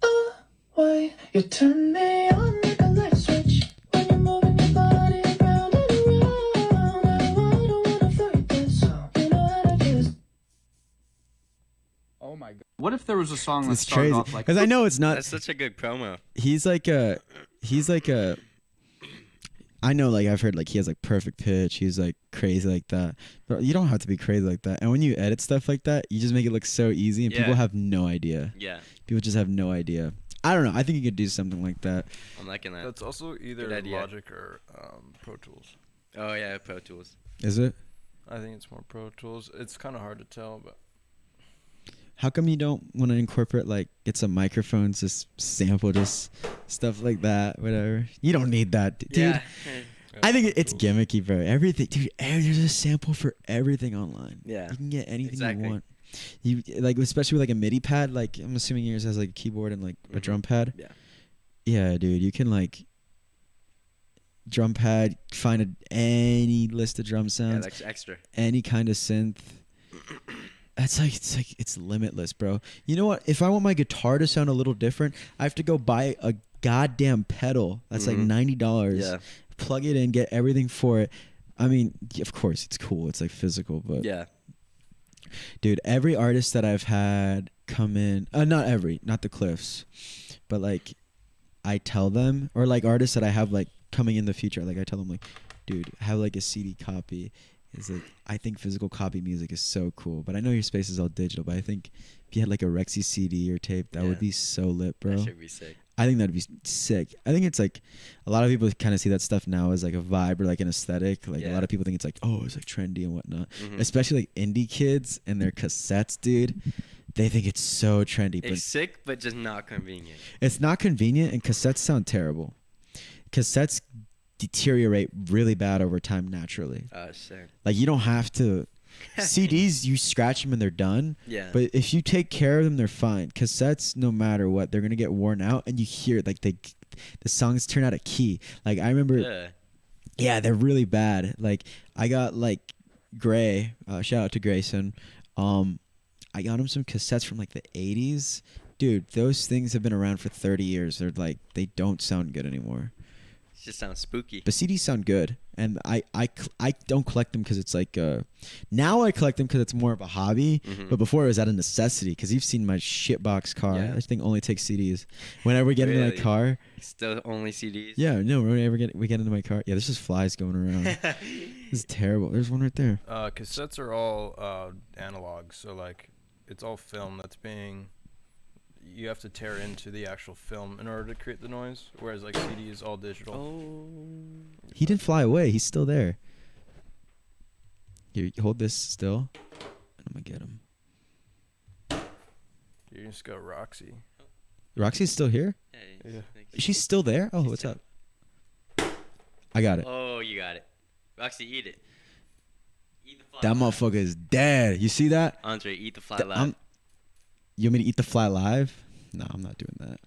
Oh, why you turn me on like a light switch when you're moving your body around and around. I don't wanna fight this, so you know how to just. Oh my god. What if there was a song that It's started crazy off like? because I know it's not. That's such a good promo. He's like a. I know, like I've heard, like he has like perfect pitch. He's like crazy like that, but you don't have to be crazy like that. And when you edit stuff like that, you just make it look so easy, and people have no idea. Yeah. People just have no idea. I don't know. I think you could do something like that. I'm liking that. That's also either Logic or Pro Tools. Oh yeah, Pro Tools. Is it? I think it's more Pro Tools. It's kind of hard to tell, but. How come you don't want to incorporate like get some microphones, just sample just stuff like that, whatever? You don't need that, dude. Yeah. I think it's gimmicky, bro. Everything, dude. There's a sample for everything online. Yeah, you can get anything exactly. you want. You like, especially with like a MIDI pad. Like I'm assuming yours has like a keyboard and like a drum pad. Yeah. Yeah, dude. You can like drum pad, find any list of drum sounds. Yeah, that's extra. Any kind of synth. It's limitless, bro. You know what? If I want my guitar to sound a little different, I have to go buy a goddamn pedal. That's like $90. Yeah. Plug it in, get everything for it. I mean, of course, it's cool. It's like physical, but yeah, dude, every artist that I've had come in, not the Cliffs, but like I tell them, or like artists that I have like coming in the future, like I tell them like, dude, have like a CD copy. Is like I think physical copy music is so cool, but I know your space is all digital. But I think if you had like a Rexy CD or tape, that would be so lit, bro. That should be sick. I think that'd be sick. I think it's like a lot of people kind of see that stuff now as like a vibe or like an aesthetic. Like a lot of people think it's like, oh, it's like trendy and whatnot. Especially like indie kids and their cassettes, dude. They think it's so trendy. It's sick, but just not convenient. It's not convenient, and cassettes sound terrible. Cassettes deteriorate really bad over time naturally. Sick. Like you don't have to. CDs, you scratch them and they're done. Yeah. But if you take care of them, they're fine. Cassettes, no matter what, they're gonna get worn out, and you hear like the songs turn out of key. Like I remember. Yeah, they're really bad. Like I got like Gray. Shout out to Grayson. I got him some cassettes from like the 80s. Dude, those things have been around for 30 years. They're like they don't sound good anymore. Just sounds spooky. But CDs sound good, and I don't collect them because it's like now I collect them because it's more of a hobby. But before it was out of necessity because you've seen my shitbox car. Yeah. This thing only takes CDs. Whenever we get into my car, still only CDs. Yeah, no. Whenever we get into my car, yeah, there's just flies going around. This is terrible. There's one right there. Cassettes are all analog, so like it's all film that's being you have to tear into the actual film in order to create the noise, whereas like CD is all digital. Oh. He didn't fly away. He's still there. Here, hold this still. And I'm gonna get him. You just go Roxy. Roxy's still here? Yeah. She's still there? Oh, what's up? I got it. Oh, you got it. Roxy, eat it. Eat the fly. That motherfucker is dead. You see that? Andre, eat the fly live. You want me to eat the fly live? No, I'm not doing that.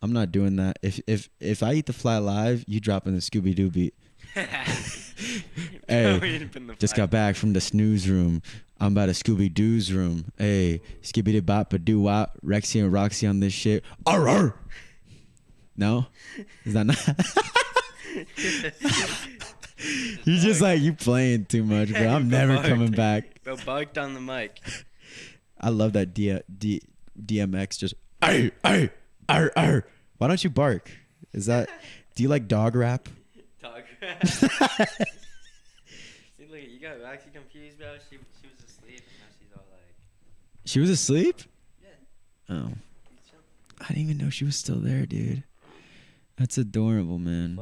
I'm not doing that. If I eat the fly live, you drop in the Scooby Doo beat. Hey, just got back from the snooze room. I'm about to Scooby Doo's room. Hey, skibbity bop a doo wop. Rexy and Roxy on this shit. Arr, arr. No, is that not? You just like you playing too much, bro. I'm never coming back. Bro, barked on the mic. I love that DMX just arr, arr, arr, arr. Why don't you bark? Is that? Do you like dog rap? Dog rap. See, look, you got Roxy confused, bro. She was asleep, and now she's all like. She was asleep? Yeah. Oh. I didn't even know she was still there, dude. That's adorable, man.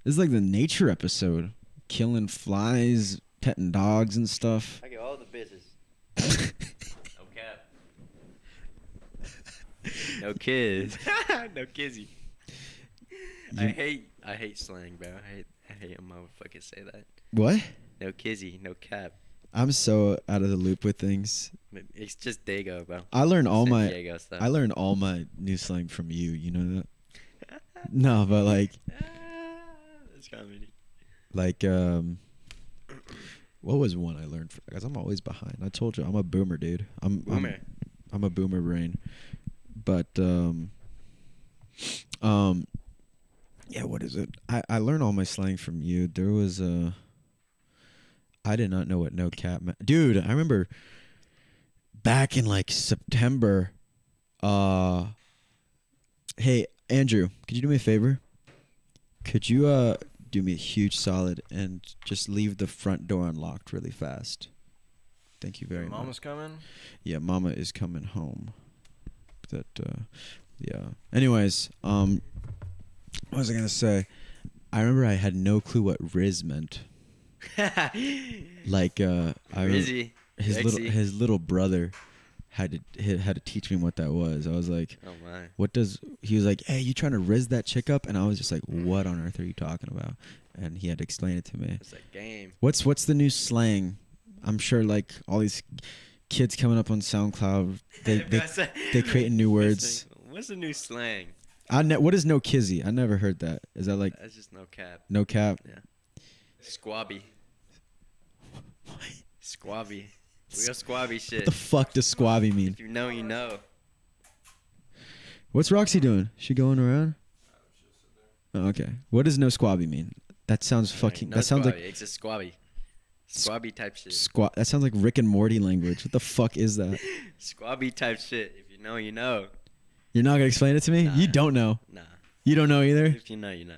This is like the nature episode. Killing flies, petting dogs and stuff. I get all the bitches. No cap. No kids. No kizzy. I hate slang, bro. I hate a motherfucker say that. What? No kizzy, no cap. I'm so out of the loop with things. It's just Dago, bro. I learned all my new slang from you. You know that? No, but like, that's comedy. Like, what was one I learned? Because I'm always behind. I told you I'm a boomer, dude. I'm a boomer brain. But yeah, what is it? I learned all my slang from you. There was I did not know what no cap meant. Dude, I remember back in like September, hey, Andrew, could you do me a favor? Could you do me a huge solid and just leave the front door unlocked really fast? Thank you very much. Mama's coming? Yeah, Mama is coming home. That yeah. Anyways, what was I gonna say? I remember I had no clue what Riz meant. Like Rizzy. his little brother had to teach me what that was. I was like, oh my. He was like, hey, you trying to riz that chick up? And I was just like, what on earth are you talking about? And he had to explain it to me. It's like game. What's the new slang? I'm sure like all these kids coming up on SoundCloud, they create new words. What's the new slang? What is no kizzy? I never heard that. Is that like? That's just no cap. No cap. Yeah. Squabby. What? Squabby. Real squabby shit. What the fuck does squabby mean? If you know, you know. What's Roxy doing? She going around? Oh, okay. What does no squabby mean? That sounds fucking. No that sounds squabby. like. It's just squabby. Squabby type shit. That sounds like Rick and Morty language. What the fuck is that? Squabby type shit. If you know, you know. You're not gonna explain it to me? Nah. You don't know. Nah. You don't know either. If you know, you know.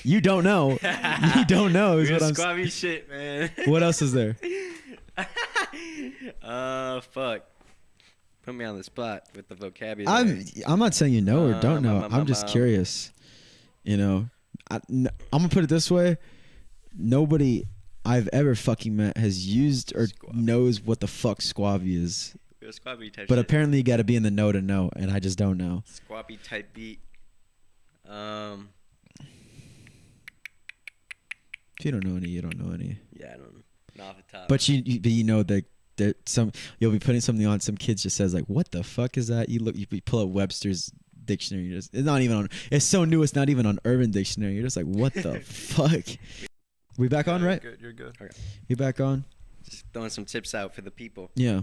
You don't know. You don't know is Real what I'm. Squabby shit, man. What else is there? Fuck. Put me on the spot with the vocabulary. I'm not saying you know or don't know. I'm just curious. You know, I'm gonna put it this way: nobody I've ever fucking met has used or knows what the fuck squabby is. Real squabby type But shit. apparently, you got to be in the know to know, and I just don't know. Squabby type beat. If you don't know any, you don't know any. Yeah, I don't know. Not off the top. But you know that you'll be putting something on. Some kids just says like, "What the fuck is that?" You pull up Webster's dictionary. It's not even on. It's so new. It's not even on Urban Dictionary. You're just like, "What the fuck?" We back on, right? You're good. Okay. We back on. Just throwing some tips out for the people. Yeah.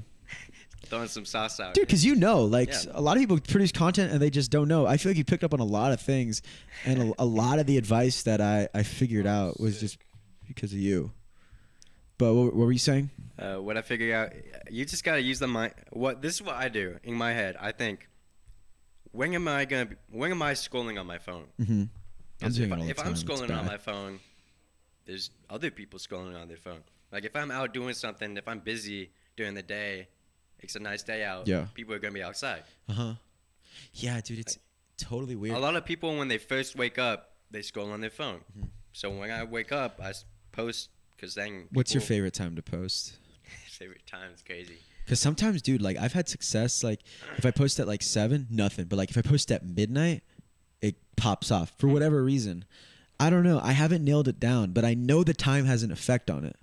Throwing some sauce out. Dude, because like Yeah. a lot of people produce content and they just don't know. I feel like you picked up on a lot of things, and a lot of the advice that I figured out was just because of you. But what were you saying? What I figured out, you just gotta use the mind. This is what I do in my head. I think, when am I scrolling on my phone? Mm-hmm. If I'm scrolling on my phone, there's other people scrolling on their phone. Like if I'm out doing something, if I'm busy during the day, it's a nice day out. Yeah. People are gonna be outside. Uh-huh. Yeah, dude, it's totally weird. A lot of people, when they first wake up, they scroll on their phone. So when I wake up, I post, because then What's your favorite time to post? favorite time is crazy. Because sometimes, dude, like I've had success. Like if I post at like 7, nothing. But like if I post at midnight, it pops off for whatever reason. I don't know. I haven't nailed it down, but I know the time has an effect on it.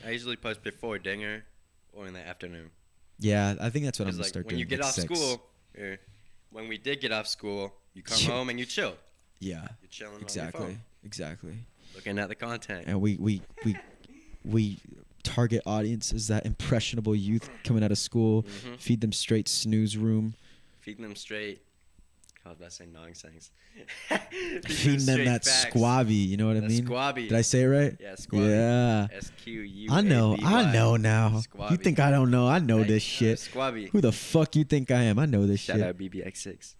I usually post before dinner or in the afternoon. Yeah, I think that's what I'm gonna Like start when doing. you get like off 6. school, or when we did get off school, you come home and you chill. Yeah, You're chilling exactly, on your phone, exactly. looking at the content. And we target audiences, that impressionable youth coming out of school, feed them straight snooze room, Feeding them straight. I was about to say nonsense. feeding them that squabby. You know what I mean? Squabby. Did I say it right? Yeah, squabby. Yeah. SQUABY. I know now. Squabby. You think I don't know? I know Right? this shit. Squabby. Who the fuck you think I am? I know this Shout shit. out BBX6.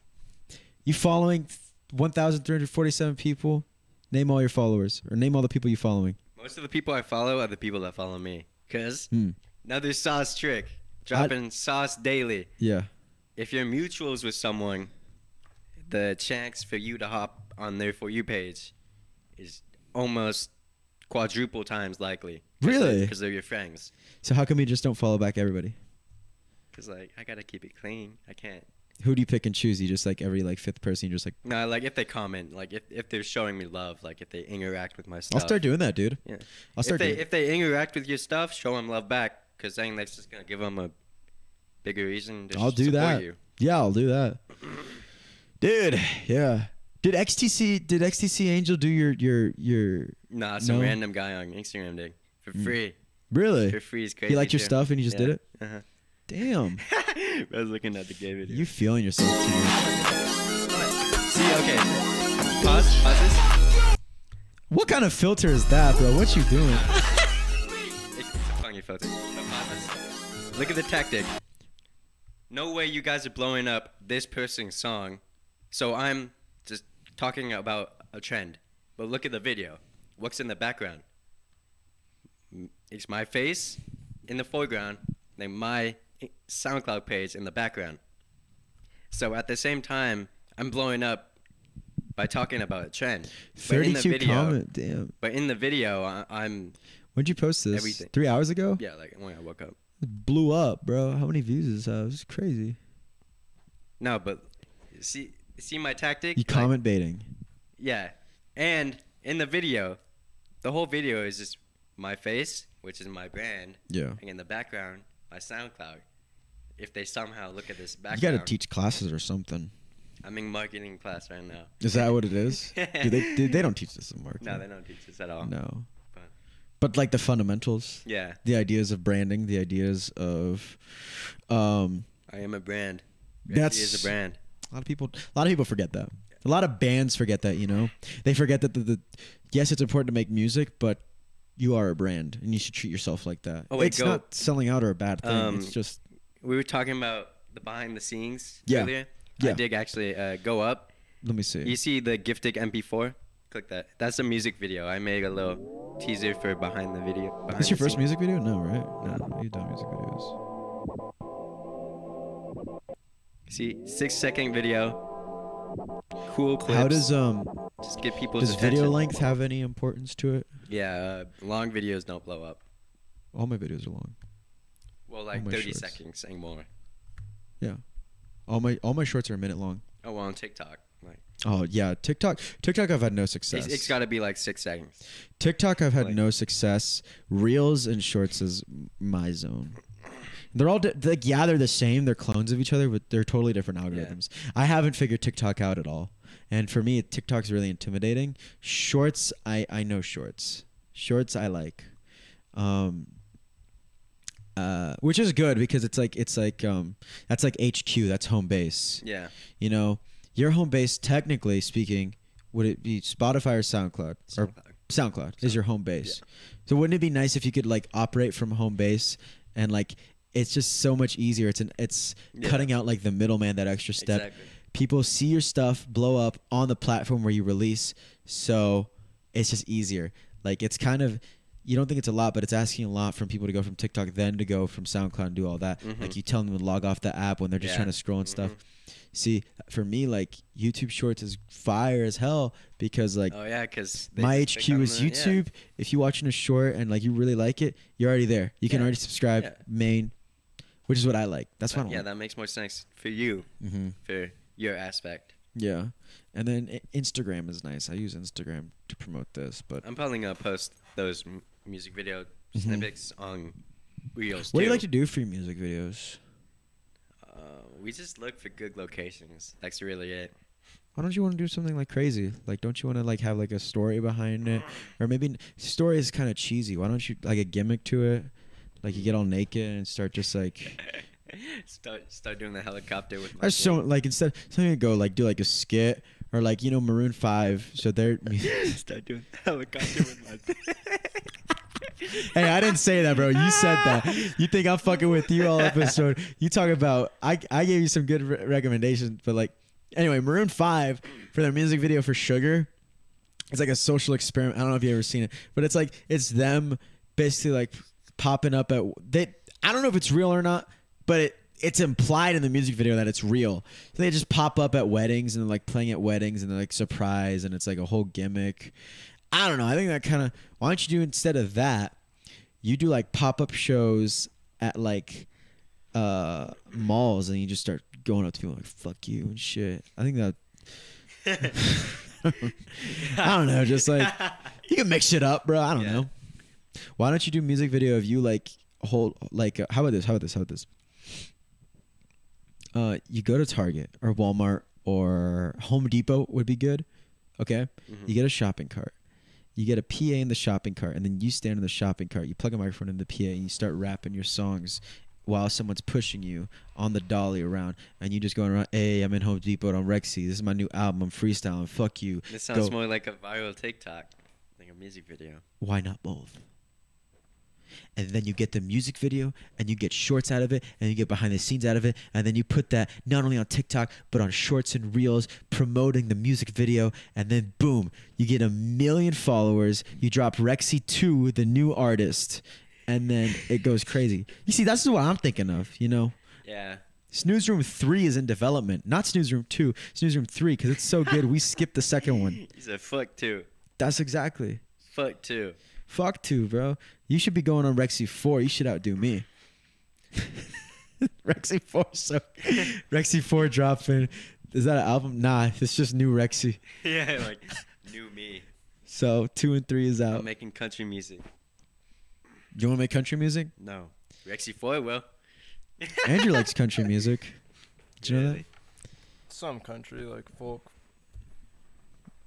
You following 1,347 people? Name all your followers, or name all the people you following. Most of the people I follow are the people that follow me. Cause Hmm. another sauce trick, dropping sauce daily. Yeah. If you're mutuals with someone, the chance for you to hop on their For You page is almost quadruple times likely. Really? Because they're your friends. So how come you just don't follow back everybody? Because, like, I got to keep it clean. I can't. Who do you pick and choose? You just like every like 5th person, you just like. No, like, if they comment, like, if they're showing me love, like, if they interact with my stuff. I'll start doing that, dude. Yeah. I'll start doing If they interact with your stuff, show them love back. Because then that's just going to give them a bigger reason to I'll do support that. you. Yeah, I'll do that. Dude, yeah. Did XTC Angel do your Nah, some random guy on Instagram did. For free. Really? For free is crazy. He liked your too. stuff and he just did it? Uh-huh. Damn. I was looking at the gay video. You feeling yourself too much. See, okay. Pause this. What kind of filter is that, bro? What you doing? It's a funny filter. But pause this. Look at the tactic. No way you guys are blowing up this person's song. So I'm just talking about a trend. But look at the video. What's in the background? It's my face in the foreground, then my SoundCloud page in the background. So at the same time, I'm blowing up by talking about a trend. 32 comment, damn. But in the video, I'm... When'd you post this? Everything. 3 hours ago? Yeah, like when I woke up. It blew up, bro. How many views does this have? It's crazy. No, but see my tactic? You comment baiting. Yeah. And in the video, the whole video is just my face, which is my brand. Yeah. And in the background, my SoundCloud. If they somehow look at this You background. gotta teach classes or something. I'm in marketing class right now. Is that what it is? They don't teach this in marketing. No, they don't teach this at all. No. But like the fundamentals. Yeah. The ideas of branding, the ideas of I am a brand. That's is a brand. A lot of people forget that. A lot of bands forget that, you know. They forget that the yes, it's important to make music, but you are a brand and you should treat yourself like that. Oh, wait, it's not selling out or a bad thing. It's just we were talking about the behind the scenes Yeah. earlier. Yeah. I dig actually go up. Let me see. You see the Giftig MP4? Click that. That's a music video. I made a little teaser for behind the video. This your first music video? No, right? No, you've done music videos. See, 6-second video. Cool clips. How does just get people's does attention. video length have any importance to it? Yeah, long videos don't blow up. All my videos are long. Well, like my 30 shorts. seconds and more. Yeah. All my shorts are a minute long. Oh, well, on TikTok. Like, Oh yeah, TikTok I've had no success. it's got to be like 6 seconds. TikTok I've had like- no success. Reels and shorts is my zone. They're all like they're the same. They're clones of each other, but they're totally different algorithms. I haven't figured TikTok out at all. And for me, TikTok's really intimidating. Shorts, I know shorts. Shorts I like. Which is good because it's like that's like HQ, that's home base. Yeah. You know, your home base, technically speaking, would it be Spotify or SoundCloud? Or SoundCloud is your home base. Yeah. So wouldn't it be nice if you could like operate from home base and like it's just so much easier. It's cutting out like the middleman, that extra step. Exactly. People see your stuff blow up on the platform where you release, so it's just easier. Like it's kind of, you don't think it's a lot, but it's asking a lot from people to go from TikTok then to go from SoundCloud and do all that. Mm-hmm. Like you tell them to log off the app when they're just trying to scroll and stuff. See, for me, like YouTube Shorts is fire as hell because like Oh yeah, because my HQ is YouTube. If you're watching a short and like you really like it, you're already there. You can already subscribe main, which is what I like. That's what I Yeah, want. that makes more sense for you, for your aspect. Yeah, and then Instagram is nice. I use Instagram to promote this, but I'm probably gonna post those music video snippets on Reels. What do you too. like to do for your music videos? We just look for good locations. That's really it. Why don't you want to do something like crazy? Like, don't you want to like have like a story behind it, or maybe story is kind of cheesy. Why don't you like a gimmick to it? Like you get all naked and start just like start doing the helicopter with. Or so like instead something to go like do like a skit or like Maroon 5. So they're start doing the helicopter with my. Hey, I didn't say that, bro. You said that. You think I'm fucking with you all episode. You talk about I gave you some good recommendations, but like anyway, Maroon 5 for their music video for Sugar. It's like a social experiment. I don't know if you've ever seen it, but it's like it's them basically like popping up at I don't know if it's real or not, but it's implied in the music video that it's real. So they just pop up at weddings and they're like playing at weddings and they're like surprise and it's like a whole gimmick. I don't know. I think that kind of, why don't you do instead of that, you do like pop-up shows at like malls and you just start going up to people like, fuck you and shit. I think that, I don't know. Just like, you can mix shit up, bro. I don't know. Why don't you do music video of you like hold, like, how about this? You go to Target or Walmart or Home Depot would be good. Okay. You get a shopping cart. You get a PA in the shopping cart, and then you stand in the shopping cart. You plug a microphone in the PA, and you start rapping your songs while someone's pushing you on the dolly around, and you just going around, hey, I'm in Home Depot on Rexy. This is my new album. I'm freestyling. Fuck you. This sounds more like a viral TikTok, like a music video. Why not both? And then you get the music video and you get shorts out of it and you get behind the scenes out of it. And then you put that not only on TikTok, but on shorts and reels promoting the music video. And then boom, you get 1 million followers. You drop Rexy 2, the new artist. And then it goes crazy. You see, that's what I'm thinking of, Yeah. Snooze Room 3 is in development. Not Snooze Room 2, Snooze Room 3, because it's so good. We skipped the second one. He said fuck 2. That's exactly. Fuck 2. Fuck 2, bro. You should be going on Rexy 4. You should outdo me. Rexy 4. So Rexy 4 dropping. Is that an album? Nah, it's just new Rexy. Yeah, like new me. So 2 and 3 is out. I'm making country music. You want to make country music? No. Rexy 4 will. Andrew likes country music. Did you know that? Some country, like folk.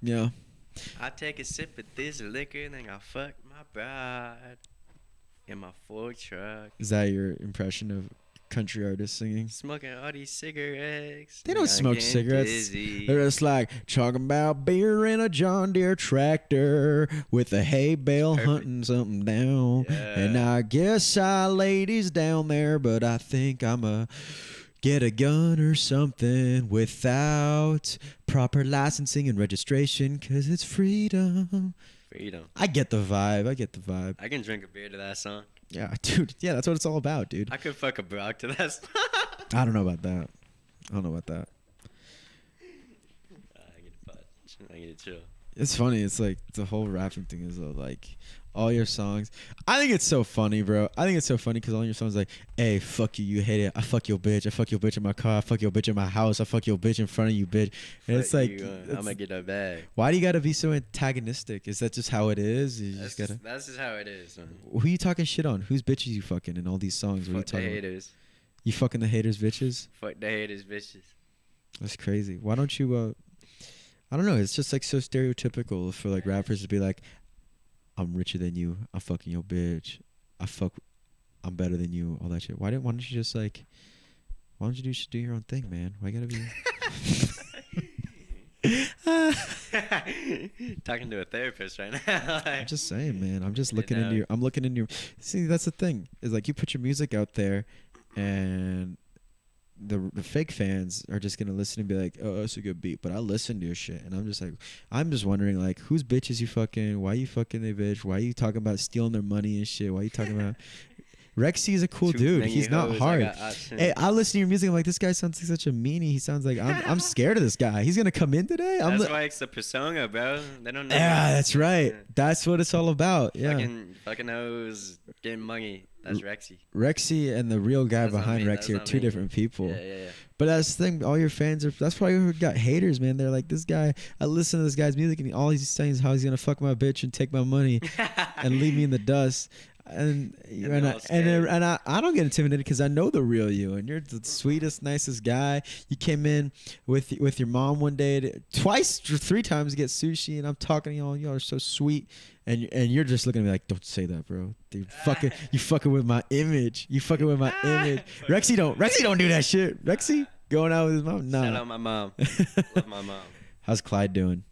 Yeah. I take a sip of this liquor and then I fuck my bride in my Ford truck. Is that your impression of country artists singing? Smoking all these cigarettes. They don't smoke cigarettes. They're just like talking about beer in a John Deere tractor with a hay bale hunting something down. Yeah. And I guess I ladies down there, but I think I'm get a gun or something without proper licensing and registration because it's freedom. Freedom. I get the vibe. I can drink a beer to that song. Yeah, dude. Yeah, that's what it's all about, dude. I could fuck a brock to that song. I don't know about that. I get to chill. It's funny. It's like the whole rapping thing is like all your songs. I think it's so funny, bro. I think it's so funny because all your songs like, hey, fuck you, you hate it. I fuck your bitch. I fuck your bitch in my car. I fuck your bitch in my house. I fuck your bitch in front of you, bitch. And it's like, I'm gonna get a bag. Why do you gotta be so antagonistic? Is that just how it is? That's just how it is, man. Who you talking shit on? Whose bitches you fucking in all these songs? What are you Fuck the talking haters. About? You fucking the haters' bitches? Fuck the haters, bitches. That's crazy. Why don't you? I don't know. It's just like so stereotypical for like rappers to be like, I'm richer than you. I'm fucking your bitch. I'm better than you. All that shit. Why don't you just like? Why don't you just do your own thing, man? Why you gotta be? Talking to a therapist right now. I'm just saying, man. I'm just looking into your. I'm looking into your. See, that's the thing. Is like you put your music out there, and the fake fans are just gonna listen and be like, oh, it's a good beat. But I listen to your shit, and I'm just wondering like, whose bitches you fucking? Why you fucking their bitch? Why you talking about stealing their money and shit? Why you talking about? Rexy is a cool Too dude. many He's not hoes, I hard. got options. Hey, I listen to your music. I'm like, this guy sounds like such a meanie. He sounds like I'm scared of this guy. He's gonna come in today. That's why it's the persona, bro. They don't know. Yeah, that's right. That's what it's all about. Yeah. Fucking hoes getting money. That's Rexy. Rexy and the real guy That's not behind me, Rexy that's are not two me. different people. Yeah. But that's the thing. All your fans are. That's why you got haters, man. They're like, this guy. I listen to this guy's music, and all he's saying is how he's gonna fuck my bitch and take my money and leave me in the dust. And I don't get intimidated because I know the real you, and you're the sweetest, nicest guy. You came in with your mom one day, twice or 3 times to get sushi, and I'm talking to y'all. Y'all are so sweet, and you're just looking at me like, don't say that, bro. Dude, you fucking with my image. You fucking with my image. Rexy don't do that shit. Rexy going out with his mom. Nah. Shout out my mom. Love my mom. How's Clyde doing?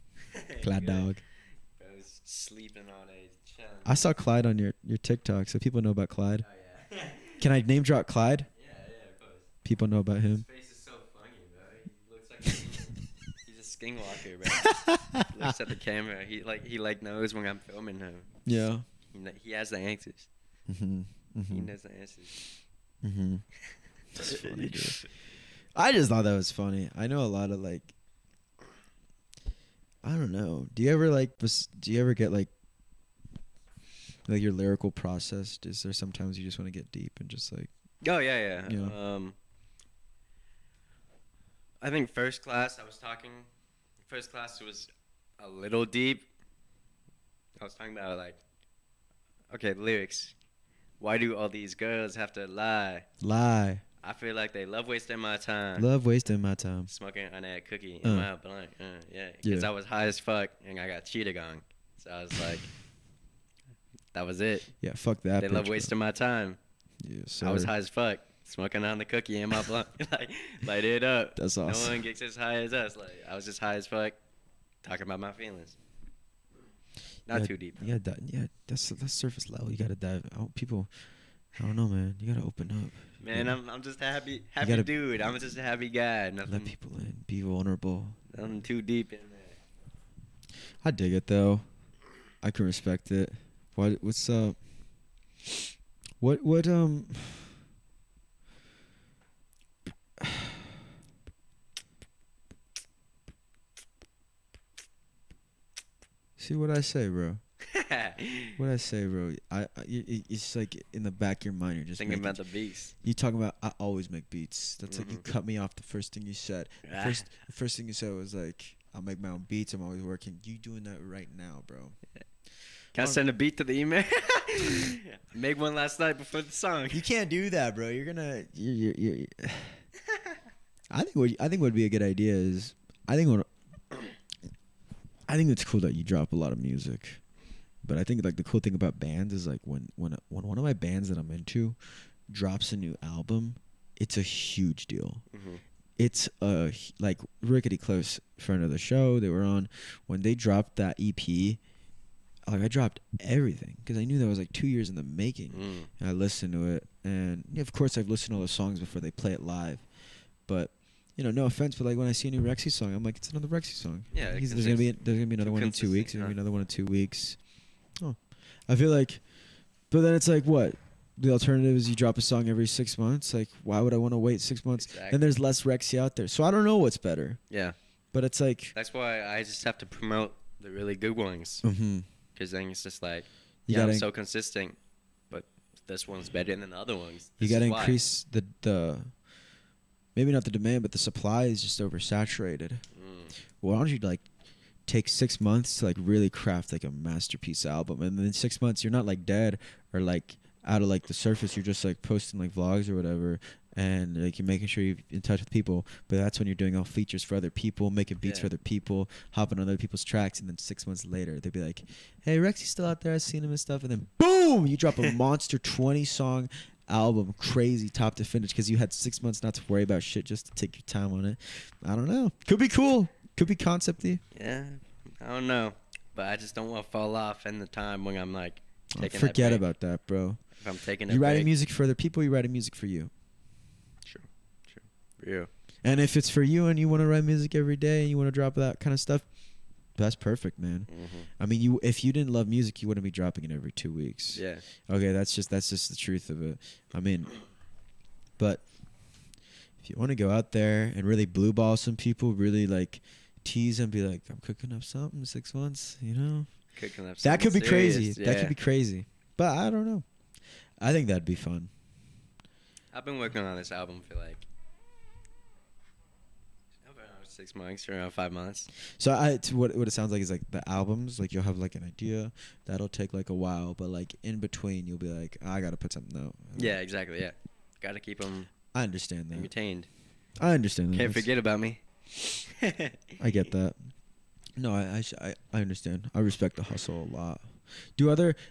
Clyde Good. dog. I was sleeping all day. Chilling. I saw Clyde on your TikTok, so people know about Clyde. Oh yeah. Can I name drop Clyde? Yeah, of course. People know about him. His face is so funny, bro. He looks like he's a skinwalker, bro. He looks at the camera. He knows when I'm filming him. Yeah. He has the answers. Mm-hmm. He knows the answers. Mm-hmm. That's funny, dude. I just thought that was funny. I know a lot of like, I don't know. Do you ever get like your lyrical process? Is there sometimes you just want to get deep and just like? Oh yeah. You know? I think first class was a little deep. I was talking about like, okay, lyrics. Why do all these girls have to lie? Lie. I feel like they love wasting my time. Love wasting my time. Smoking on that cookie in my blunt. Yeah. Because I was high as fuck and I got cheated on. So I was like, that was it. Yeah, fuck that. They love wasting my time. Yeah, I was high as fuck. Smoking on the cookie in my blunt. Like, light it up. That's awesome. No one gets as high as us. Like, I was just high as fuck, talking about my feelings. Not too deep. Yeah, that's surface level. You gotta dive out. People, I don't know, man. You gotta open up. Man, I'm just a happy dude. I'm just a happy guy. Nothing. Let people in. Be vulnerable. Nothing too deep in there. I dig it though. I can respect it. What's up? What See what I say, bro. What I say, bro. It's like in the back of your mind, you're just thinking about the beats. You talking about? I always make beats. That's like you cut me off the first thing you said. The first thing you said was like, I'll make my own beats. I'm always working. You doing that right now, bro? Can I send a beat to the email? Make one last night before the song. You can't do that, bro. You're gonna. You I think what would be a good idea is I think it's cool that you drop a lot of music, but I think like the cool thing about bands is like when one of my bands that I'm into drops a new album, it's a huge deal. Mm-hmm. It's like Rickety Close, friend of the show, they were on when they dropped that EP. Like I dropped everything because I knew that was like 2 years in the making, and I listened to it. And yeah, of course, I've listened to all the songs before they play it live, but. You know, no offense, but like when I see a new Rexy song, I'm like, it's another Rexy song. Yeah, there's gonna be another one in 2 weeks. There's gonna be another one in 2 weeks. Oh, I feel like, but then it's like what? The alternative is you drop a song every 6 months. Like, why would I want to wait 6 months? Exactly. Then there's less Rexy out there, so I don't know what's better. Yeah, but it's like that's why I just have to promote the really good ones. Because then it's just like, I'm so consistent, but this one's better than the other ones. You gotta increase the maybe not the demand, but the supply is just oversaturated. Why don't you like take 6 months to like really craft like a masterpiece album, and then in 6 months you're not like dead or like out of like the surface. You're just like posting like vlogs or whatever, and like you're making sure you're in touch with people. But that's when you're doing all features for other people, making beats for other people, hopping on other people's tracks, and then 6 months later they'd be like, "Hey, Rexy's still out there. I've seen him and stuff." And then boom, you drop a monster 20-song album, crazy top to finish, because you had 6 months not to worry about shit, just to take your time on it. I don't know. Could be cool. Could be concepty. Yeah, I don't know, but I just don't want to fall off in the time when I'm like taking forget about that, bro. If I'm taking you writing music for other people, you writing music for you. True. For you. And if it's for you and you want to write music every day and you want to drop that kind of stuff, That's perfect, man. I mean, if you didn't love music, you wouldn't be dropping it every 2 weeks. Yeah. Okay, that's just the truth of it. I mean, but if you want to go out there and really blue ball some people, really like tease them, be like, I'm cooking up something 6 months, you know? Cooking up that could be serious, crazy. yeah. That could be crazy. But I don't know. I think that'd be fun. I've been working on this album for like 6 months, around 5 months. So what it sounds like is like the albums, like you'll have like an idea that'll take like a while, but like in between you'll be like, I gotta put something out. Yeah, exactly. Yeah, gotta keep them. I understand that. Entertained. I understand that. Can't forget about me. I get that. No, I understand. I respect the hustle a lot.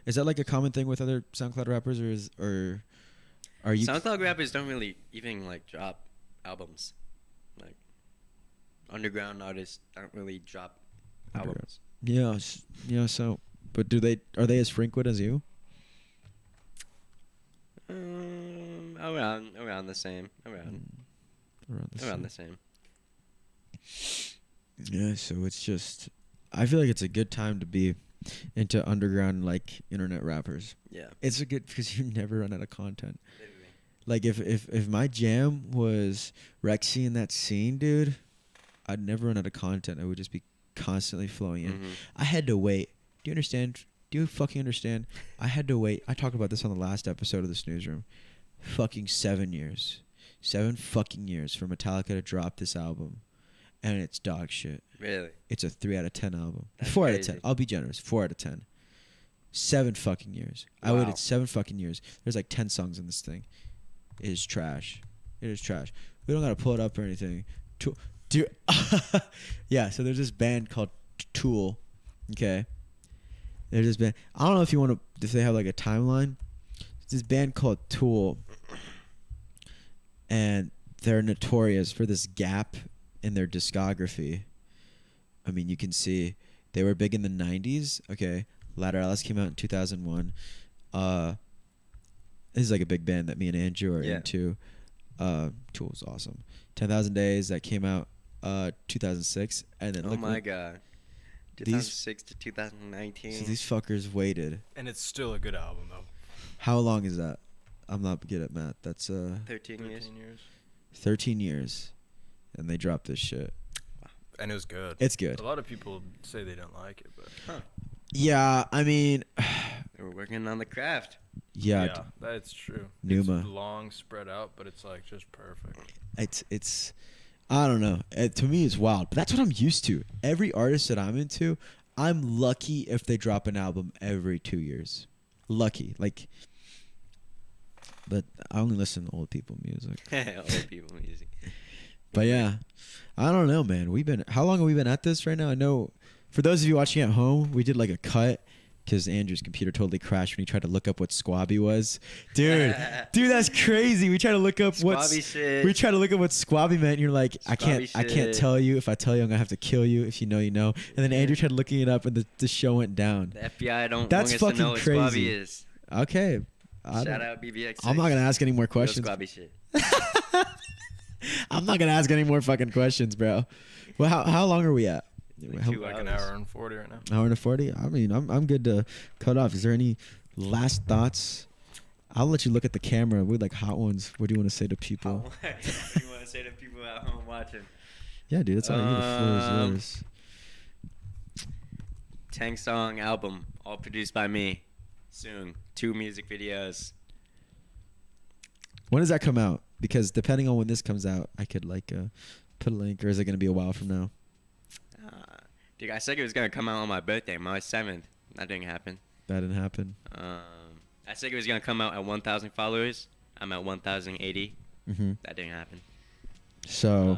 Is that like a common thing with other SoundCloud rappers, or are you? SoundCloud rappers don't really even like drop albums. Like underground artists don't really drop albums. Yeah. So, but are they as frequent as you? Around the same. Around the same. Yeah, so it's just, I feel like it's a good time to be into underground like internet rappers. Yeah, it's a good because you never run out of content. Like if my jam was Rexy in that scene, dude, I'd never run out of content. I would just be constantly flowing in. I had to wait. Do you understand? Do you fucking understand? I had to wait. I talked about this on the last episode of the Snooze Room. Fucking 7 years. 7 fucking years for Metallica to drop this album. And it's dog shit. Really? It's a 3 out of 10 album. That's 4 crazy. out of 10. I'll be generous. 4 out of 10. 7 fucking years. I waited 7 fucking years. There's like 10 songs in this thing. It is trash. It is trash. We don't gotta pull it up or anything. Dude. Yeah, so there's this band called Tool. Okay. There's this band. I don't know if you want to, if they have like a timeline. It's this band called Tool. And they're notorious for this gap in their discography. I mean, you can see they were big in the 90s. Okay. Lateralis came out in 2001. This is like a big band that me and Andrew are into. Tool's awesome. 10,000 Days, that came out 2006. And then oh my god. 2006 to 2019. So these fuckers waited. And it's still a good album, though. How long is that? I'm not good at math. That's 13 years. 13 years. And they dropped this shit. And it was good. It's good. A lot of people say they don't like it, but yeah, I mean, they were working on the craft. Yeah, that's true. Numa. It's long, spread out, but it's like just perfect. It's I don't know. To me, it's wild, but that's what I'm used to. Every artist that I'm into, I'm lucky if they drop an album every 2 years. Lucky, like. But I only listen to old people music. Old people music. But yeah, I don't know, man. How long have we been at this right now? I know, for those of you watching at home, we did like a cut because Andrew's computer totally crashed when he tried to look up what Squabby was. Dude, that's crazy. We tried to look up what Squabby meant. And you're like, I can't tell you. If I tell you, I'm gonna have to kill you. If you know, you know. And then Andrew tried looking it up, and the show went down. The FBI don't That's want us to know fucking what crazy. Squabby is. Okay. Shout out BBX. I'm not gonna ask any more questions. Squabby shit. I'm not gonna ask any more fucking questions, bro. Well, how long are we at? Like an hour and 40 right now. Hour and 40. I mean, I'm good to cut off. Is there any last thoughts? I'll let you look at the camera. We're like hot ones. What do you want to say to people? What do you want to say to people at home watching? Yeah, dude, that's all you. The floor is yours. Tang Song album, all produced by me. Soon, 2 music videos. When does that come out? Because depending on when this comes out, I could like put a link, or is it gonna be a while from now? Dude, I said it was gonna come out on my birthday, March 7th. That didn't happen. That didn't happen. I said it was gonna come out at 1,000 followers. I'm at 1,080. That didn't happen. So,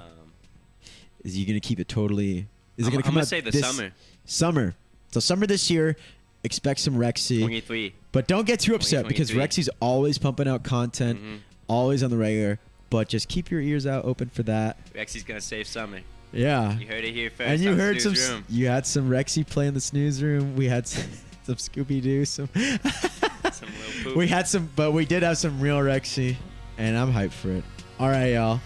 is you gonna keep it totally? Is it gonna come I'm gonna out say the this summer. Summer. So summer this year. Expect some Rexy. 23. But don't get too upset because Rexy's always pumping out content, always on the regular. But just keep your ears out open for that. Rexy's gonna save summer. Yeah. You heard it here first. And you heard Room. You had some Rexy play in the Snooze Room. We had some Scooby Doo. Some Lil Poop. We had some, but we did have some real Rexy, and I'm hyped for it. All right, y'all.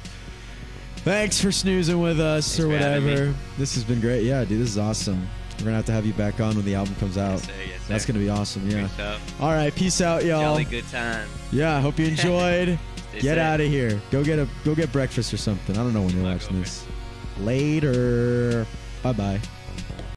Thanks for snoozing with us. Thanks or whatever. This has been great. Yeah, dude, this is awesome. We're gonna have you back on when the album comes out. Yes, sir, yes, sir. That's gonna be awesome. Yeah. Great stuff. All right. Peace out, y'all. Jolly good time. Yeah. I hope you enjoyed. Stay Get safe. out of here. Go get breakfast or something. I don't know when you're watching this. Later. Bye bye.